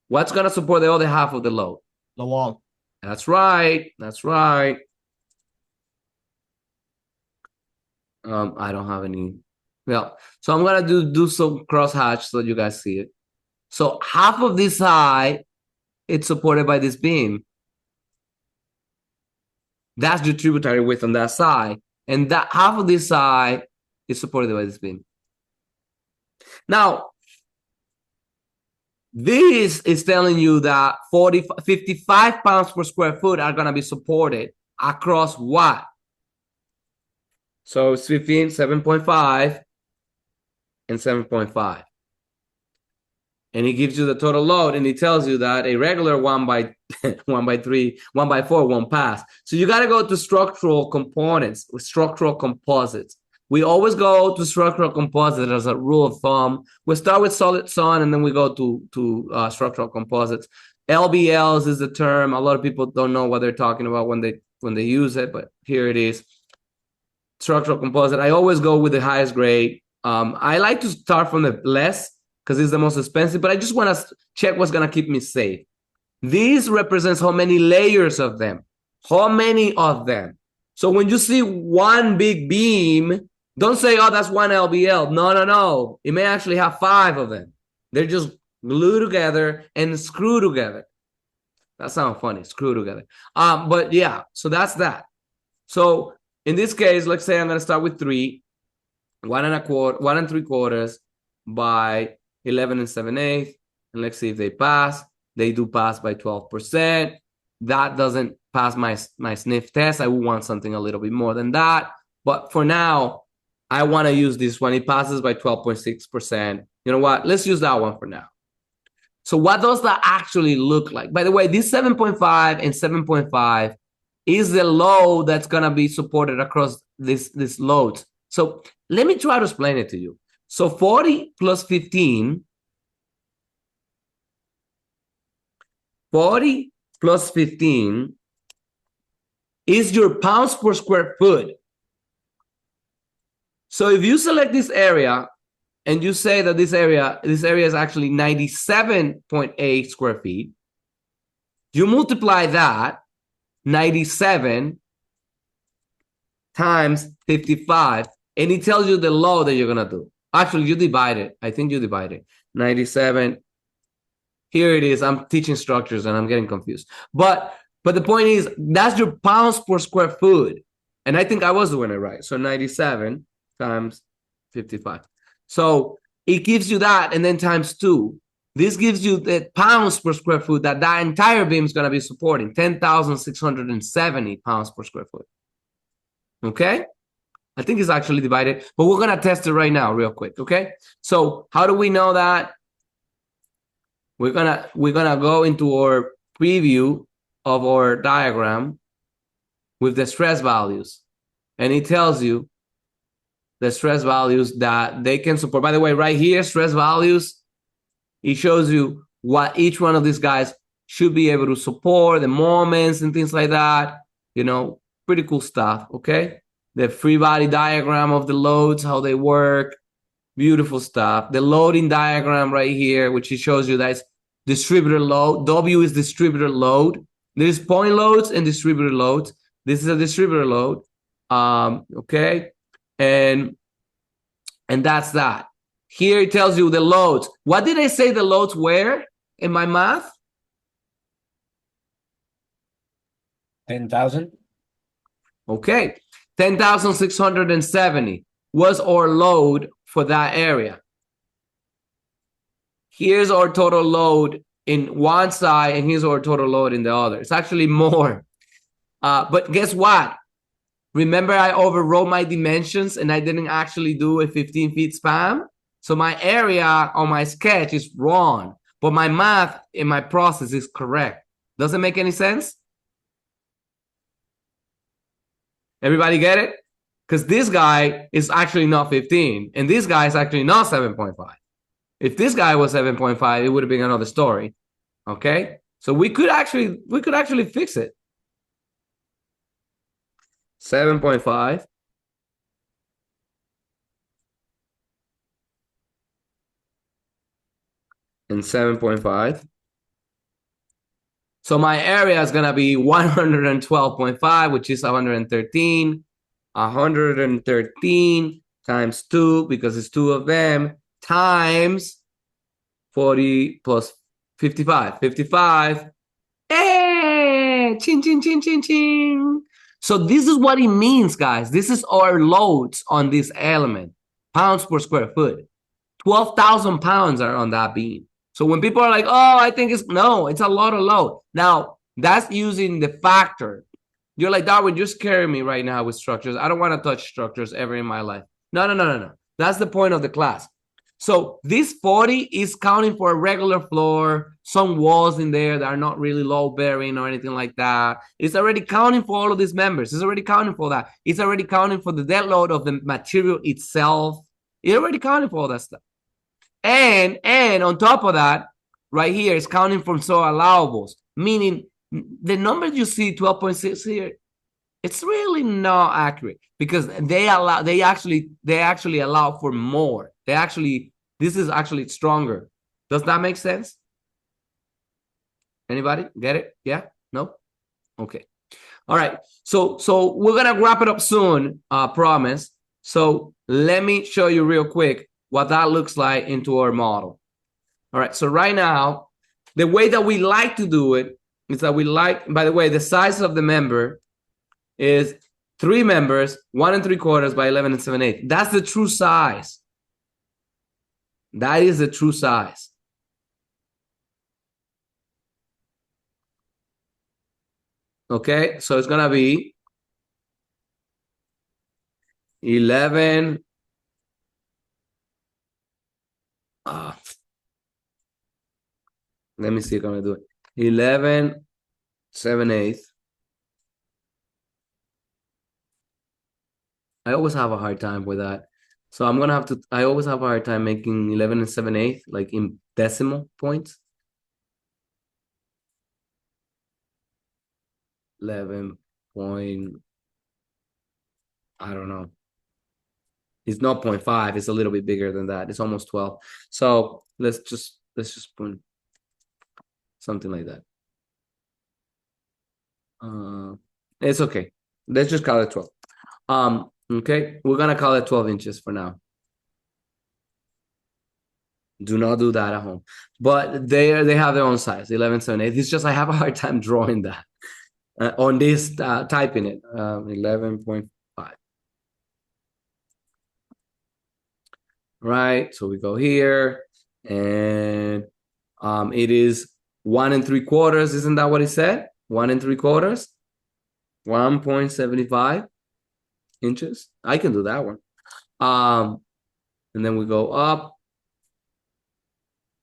What's going to support the other half of the load? The wall. That's right. That's right. I don't have any. Well, so I'm going to do some crosshatch so that you guys see it. So half of this side, it's supported by this beam. That's the tributary width on that side. And that half of this side is supported by this beam. Now, this is telling you that 55 pounds per square foot are going to be supported across what? So it's 15, 7.5, and 7.5. And it gives you the total load, and it tells you that a regular 1x3, 1x4 won't pass. So you got to go to structural components, structural composites. We always go to structural composites as a rule of thumb. We start with solid sun, and then we go to structural composites. LBLs is the term. A lot of people don't know what they're talking about when they use it, but here it is. Structural composite. I always go with the highest grade. I like to start from the less, because it's the most expensive, but I just want to check what's going to keep me safe. This represents how many layers of them. How many of them? So when you see one big beam, don't say, oh, that's one LBL. No. It may actually have 5 of them. They're just glued together and screwed together. That sounds funny, screw together. But yeah, so that's that. So in this case, let's say I'm going to start with 3, 1 3/4 by 11 7/8. And let's see if they pass. They do pass by 12%. That doesn't pass my sniff test. I would want something a little bit more than that. But for now, I want to use this one. It passes by 12.6%. You know what? Let's use that one for now. So what does that actually look like? By the way, this 7.5 and 7.5 is the load that's going to be supported across this loads. So let me try to explain it to you. So 40 plus 15, 40 plus 15 is your pounds per square foot. So if you select this area and you say that this area is actually 97.8 square feet, you multiply that 97 times 55, and it tells you the load that you're going to do. Actually, you divide it. I think you divide it. 97. Here it is. I'm teaching structures and I'm getting confused. But the point is, that's your pounds per square foot. And I think I was doing it right. So 97 times 55. So it gives you that, and then times 2. This gives you the pounds per square foot that entire beam is going to be supporting, 10,670 pounds per square foot. Okay? I think it's actually divided, but we're going to test it right now real quick, okay? So how do we know that? We're gonna go into our preview of our diagram with the stress values, and it tells you the stress values that they can support. By the way, right here, stress values, it shows you what each one of these guys should be able to support, the moments and things like that. You know, pretty cool stuff, okay? The free body diagram of the loads, how they work, beautiful stuff. The loading diagram right here, which it shows you that it's distributor load. W is distributor load. There's point loads and distributor loads. This is a distributor load, okay? And that's that. Here it tells you the loads. What did I say the loads were in my math? 10,000. Okay. 10,670 was our load for that area. Here's our total load in one side, and here's our total load in the other. It's actually more. But guess what? Remember I overwrote my dimensions and I didn't actually do a 15 feet span? So my area on my sketch is wrong, but my math in my process is correct. Does it make any sense? Everybody get it? Because this guy is actually not 15, and this guy is actually not 7.5. If this guy was 7.5, it would have been another story. Okay? So we could actually fix it. 7.5. And 7.5. So my area is going to be 112.5, which is 113. 113 times 2, because it's 2 of them, times 40 plus 55. 55. Hey! Ching, ching, ching, ching, ching. So this is what it means, guys. This is our loads on this element. Pounds per square foot. 12,000 pounds are on that beam. So when people are like, oh, I think it's a lot of load. Now, that's using the factor. You're like, Darwin, you're scaring me right now with structures. I don't want to touch structures ever in my life. No. That's the point of the class. So this 40 is counting for a regular floor, some walls in there that are not really load bearing or anything like that. It's already counting for all of these members. It's already counting for that. It's already counting for the dead load of the material itself. It's already counting for all that stuff. And on top of that, right here, it's counting from so allowables, meaning the numbers you see, 12.6 here, it's really not accurate because they actually allow for more. This is actually stronger. Does that make sense? Anybody get it? Yeah? No? Okay. All right. So we're gonna wrap it up soon, promise. So let me show you real quick what that looks like into our model. All right. So right now, the way that we like to do it is that by the way, the size of the member is 3 members, 1 3/4 by 11 7/8. That's the true size. That is the true size. Okay, so it's gonna be 11. Let me see if I'm gonna do it. 11 7/8. I always have a hard time with that. So I'm gonna have to. I always have a hard time making 11 7/8 like in decimal points. 11 point. I don't know. It's not 0.5. It's a little bit bigger than that. It's almost 12. So let's just put something like that. It's okay. Let's just call it 12. Okay, we're gonna call it 12 inches for now. Do not do that at home. But they have their own size, 11 7/8. It's just I have a hard time drawing that on this, typing it, 11.5. Right, so we go here, and it is 1 3/4. Isn't that what it said? 1 3/4, 1.75 inches. I can do that one. And then we go up,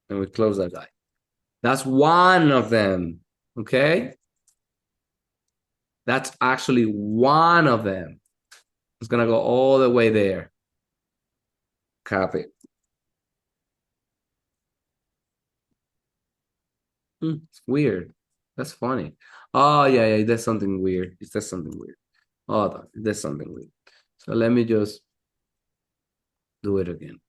and we close that guy. That's one of them. Okay, that's actually one of them. It's gonna go all the way there. Copy. It's weird. That's funny. Oh yeah, there's something weird. There's something weird. Oh, there's something weird. So let me just do it again.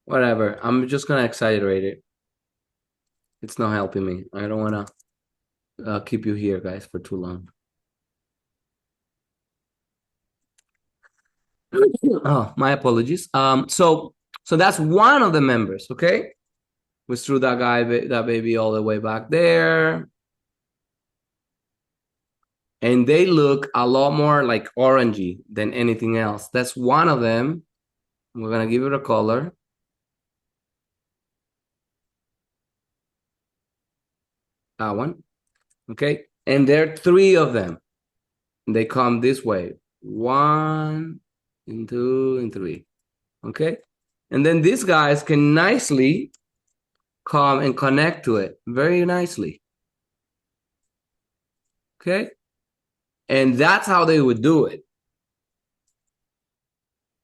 Whatever. I'm just gonna exaggerate it. It's not helping me. I don't wanna keep you here, guys, for too long. Oh, my apologies. So that's one of the members. Okay, we threw that baby all the way back there, and they look a lot more like orangey than anything else. That's one of them. We're gonna give it a color. That one. Okay, and there are 3 of them. They come this way. 1 and 2 and 3. Okay, and then these guys can nicely come and connect to it very nicely. Okay, and that's how they would do it.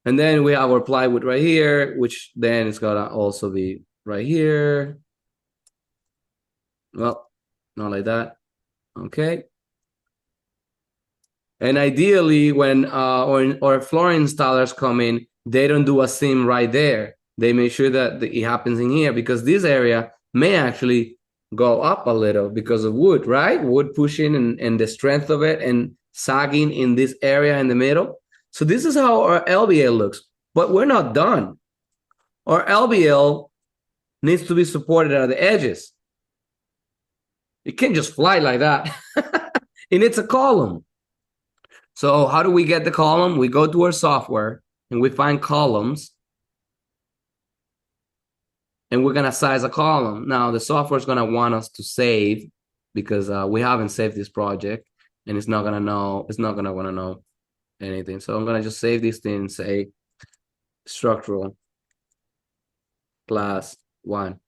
And then we have our plywood right here, which then is gonna also be right here. Well, not like that. Okay. And ideally, when or flooring installers come in, they don't do a seam right there. They make sure that it happens in here, because this area may actually go up a little because of wood, right? Wood pushing and the strength of it and sagging in this area in the middle. So this is how our LBL looks, but we're not done. Our LBL needs to be supported at the edges. It can't just fly like that. It needs a column. So how do we get the column? We go to our software and we find columns, and we're gonna size a column. Now the software is gonna want us to save, because we haven't saved this project, and it's not gonna wanna know anything. So I'm gonna just save this thing and say structural class 1.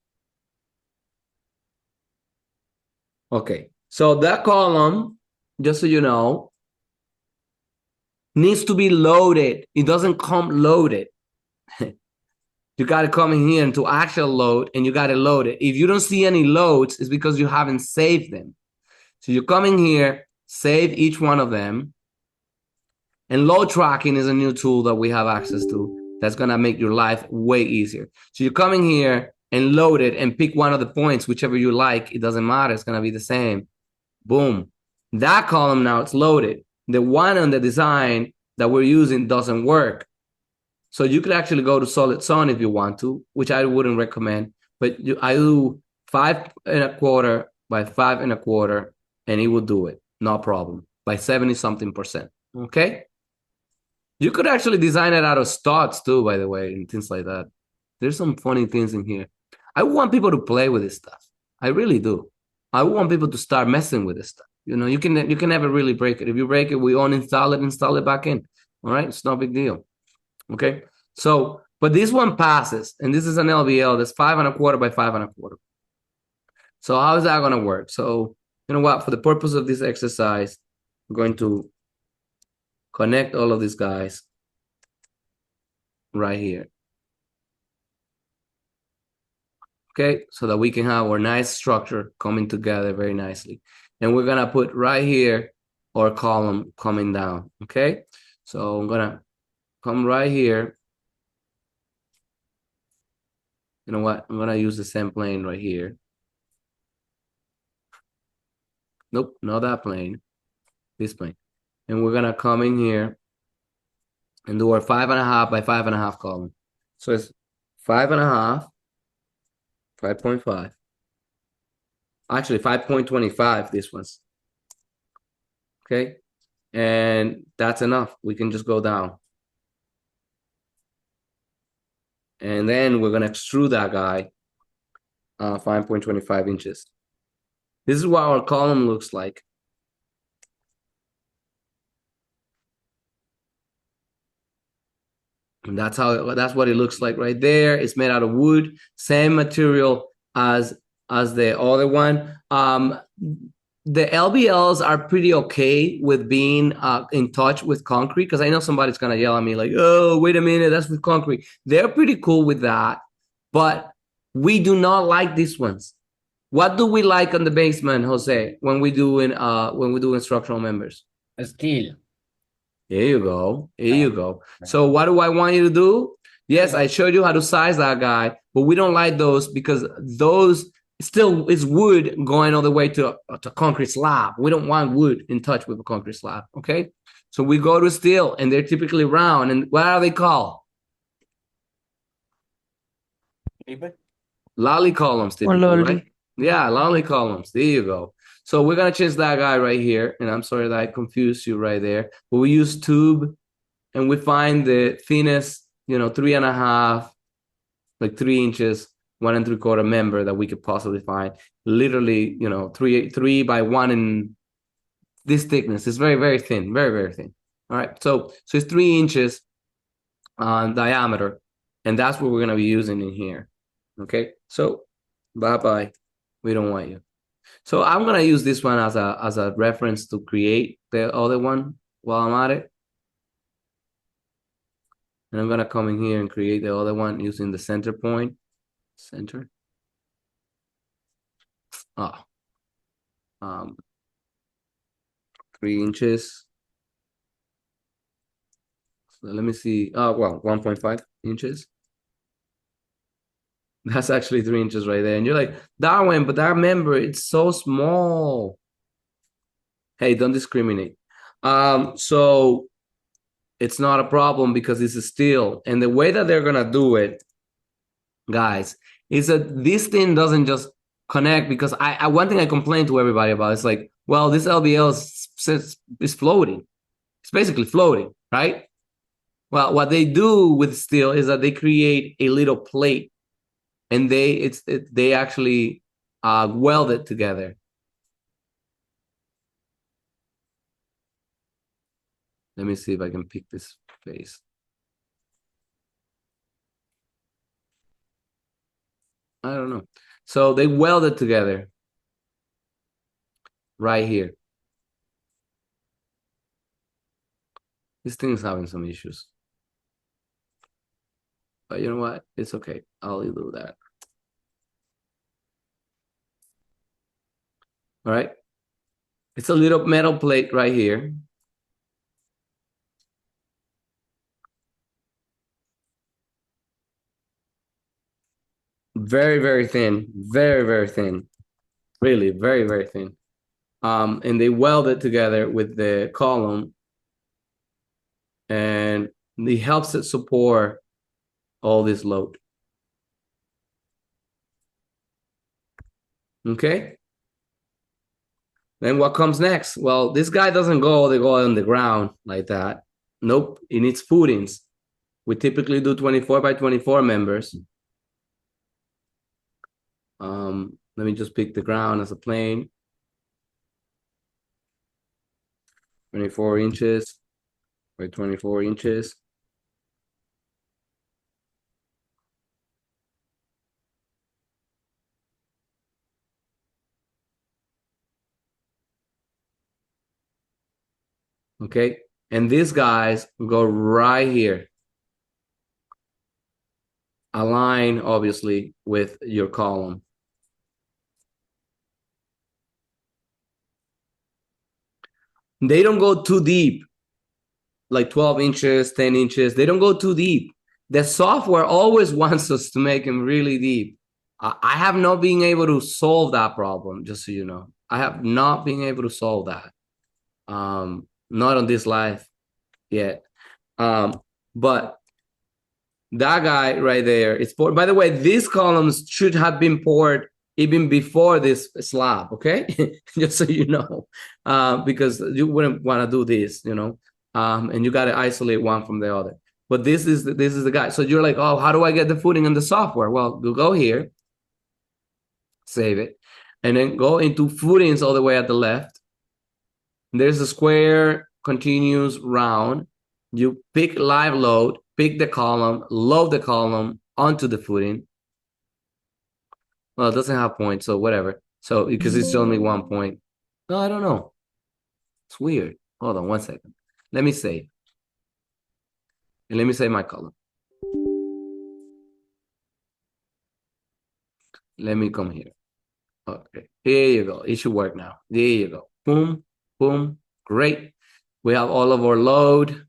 Okay, so that column, just so you know, needs to be loaded. It doesn't come loaded. You got to come in here into actual load, and you got to load it. If you don't see any loads, it's because you haven't saved them. So you come in here save each one of them. And load tracking is a new tool that we have access to that's going to make your life way easier. So you come in here and load it and pick one of the points, whichever you like. It doesn't matter. It's going to be the same. Boom. That column now, it's loaded. The one on the design that we're using doesn't work. So you could actually go to Solid Sun if you want to, which I wouldn't recommend. But I do 5 1/4 by 5 1/4, and it will do it. No problem. By 70-something%. Okay? You could actually design it out of studs too, by the way, and things like that. There's some funny things in here. I want people to play with this stuff. I really do. I want people to start messing with this stuff. You know, you can never really break it. If you break it, we uninstall it, install it back in. All right, it's no big deal. Okay, so but this one passes, and this is an LVL that's 5 1/4 by 5 1/4. So how is that going to work? So you know what? For the purpose of this exercise, I'm going to connect all of these guys right here. Okay, so that we can have our nice structure coming together very nicely. And we're gonna put right here our column coming down. Okay, so I'm gonna come right here. You know what? I'm gonna use the same plane right here. Nope, not that plane. This plane. And we're gonna come in here and do our 5 1/2 by 5 1/2 column. So it's 5 1/2, 5.5. Actually, 5.25. This one's okay, and that's enough. We can just go down, and then we're gonna extrude that guy 5.25 inches. This is what our column looks like. And that's what it looks like right there. It's made out of wood, same material as the other one. The LBLs are pretty okay with being in touch with concrete, because I know somebody's gonna yell at me like, "Oh, wait a minute, that's with concrete." They're pretty cool with that, but we do not like these ones. What do we like on the basement, Jose, when we do instructional members? Steel. There you go. There you go. So what do I want you to do? Yes, I showed you how to size that guy, but we don't like those because those still is wood going all the way to concrete slab. We don't want wood in touch with a concrete slab. Okay. So we go to steel, and they're typically round. And what are they called? Lolly columns, typically, right? Yeah, lolly columns. There you go. So we're gonna change that guy right here, and I'm sorry that I confused you right there. But we use tube, and we find the thinnest, 3 1/2, like 3 inches, 1 3/4 member that we could possibly find. Literally, 3 by 1 in this thickness. It's very, very thin, very, very thin. All right, so it's 3 inches diameter, and that's what we're gonna be using in here. Okay, so bye. We don't want you. So I'm gonna use this one as a reference to create the other one while I'm at it. And I'm gonna come in here and create the other one using the center point. Center. 3 inches. So let me see. Oh, well, 1.5 inches. That's actually 3 inches right there. And you're like, Darwin, but that member, it's so small. Hey, don't discriminate. So it's not a problem because this is steel. And the way that they're gonna do it, guys, is that this thing doesn't just connect, because I one thing I complain to everybody about is like, well, this LVL is floating. It's basically floating, right? Well, what they do with steel is that they create a little plate, and they actually weld it together. Let me see if I can pick this face. I don't know. So they weld it together right here. This thing is having some issues. But you know what? It's okay. I'll do that. All right. It's a little metal plate right here. Very, very thin. Very, very thin. Really, very, very thin. And they weld it together with the column, and it helps it support all this load. Okay. Then what comes next? Well, this guy doesn't go on the ground like that. Nope, it needs footings. We typically do 24 by 24 members. Let me just pick the ground as a plane. 24 inches by 24 inches. Okay, and these guys go right here. Align, obviously, with your column. They don't go too deep, like 12 inches, 10 inches. They don't go too deep. The software always wants us to make them really deep. I have not been able to solve that problem, just so you know. I have not been able to solve that. Not on this life yet. But that guy right there, it's poured. By the way, these columns should have been poured even before this slab, okay? Just so you know, because you wouldn't want to do this, you know, and you got to isolate one from the other. But this is the guy. So you're like, oh, how do I get the footing in the software? Well, you go here, save it, and then go into footings all the way at the left. There's a square, continuous, round. You pick live load, pick the column, load the column onto the footing. Well, it doesn't have points, so whatever. So because it's only 1 point. No, I don't know. It's weird. Hold on 1 second. Let me save. And let me save my column. Let me come here. Okay. Here you go. It should work now. There you go. Boom, boom. Great. We have all of our load.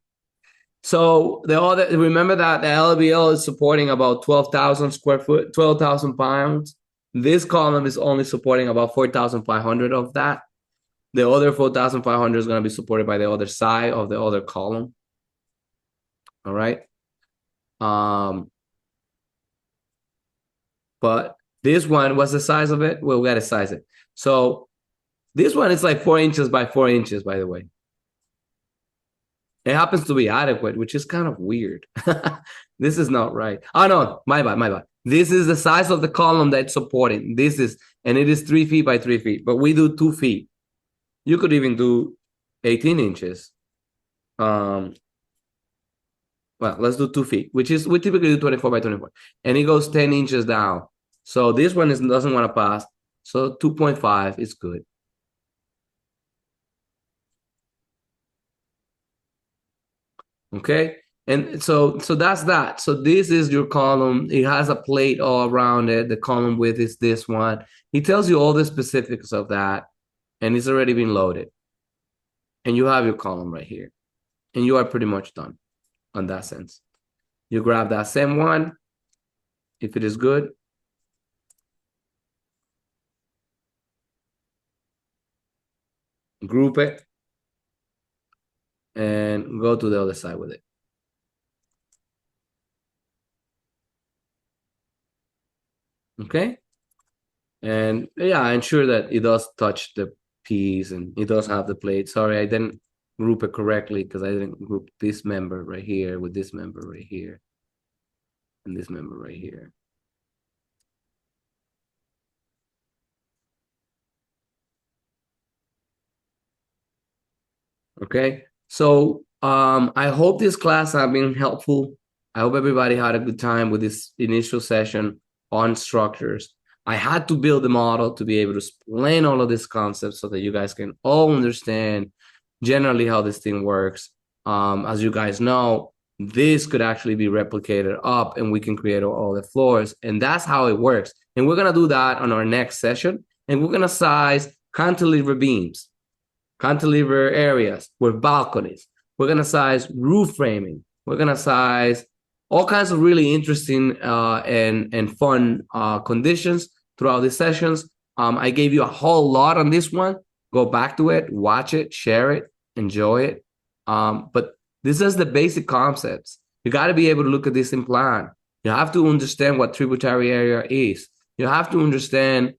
So remember that the LBL is supporting about 12,000 square foot, 12,000 pounds. This column is only supporting about 4,500 of that. The other 4,500 is going to be supported by the other side of the other column. All right. But this one, what's the size of it? Well, we got to size it. So this one is like 4 inches by 4 inches, by the way. It happens to be adequate, which is kind of weird. This is not right. Oh, no, my bad. This is the size of the column that's supporting. And it is 3 feet by 3 feet, but we do 2 feet. You could even do 18 inches. Well, let's do 2 feet, we typically do 24 by 24. And it goes 10 inches down. So this one doesn't want to pass. So 2.5 is good. Okay, and so that's that. So this is your column. It has a plate all around it. The column width is this one. He tells you all the specifics of that, and it's already been loaded. And you have your column right here, and you are pretty much done on that sense. You grab that same one, if it is good. Group it, and go to the other side with it. Okay. And yeah, ensure that it does touch the piece and it does have the plate. Sorry, I didn't group it correctly because I didn't group this member right here with this member right here and this member right here. Okay, so I hope this class has been helpful. I hope everybody had a good time with this initial session on structures. I had to build a model to be able to explain all of these concepts so that you guys can all understand generally how this thing works. As you guys know, this could actually be replicated up and we can create all the floors, and that's how it works. And we're gonna do that on our next session, and we're gonna size cantilever beams. cantilever areas with balconies. We're going to size roof framing. We're going to size all kinds of really interesting and fun conditions throughout these sessions. I gave you a whole lot on this one. Go back to it, watch it, share it, enjoy it. But this is the basic concepts. You got to be able to look at this in plan. You have to understand what tributary area is. You have to understand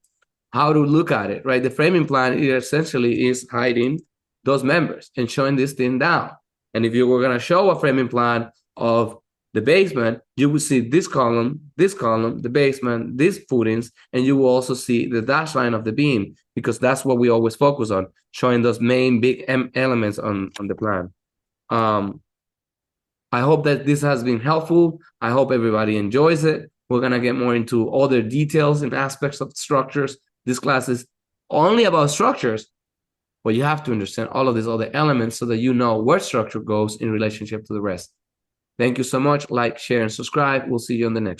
how to look at it, right? The framing plan essentially is hiding those members and showing this thing down. And if you were going to show a framing plan of the basement, you will see this column, the basement, these footings, and you will also see the dash line of the beam, because that's what we always focus on, showing those main big elements on the plan. I hope that this has been helpful. I hope everybody enjoys it. We're going to get more into other details and aspects of structures. This class is only about structures, but you have to understand all of these other elements so that you know where structure goes in relationship to the rest. Thank you so much. Like, share, and subscribe. We'll see you on the next one.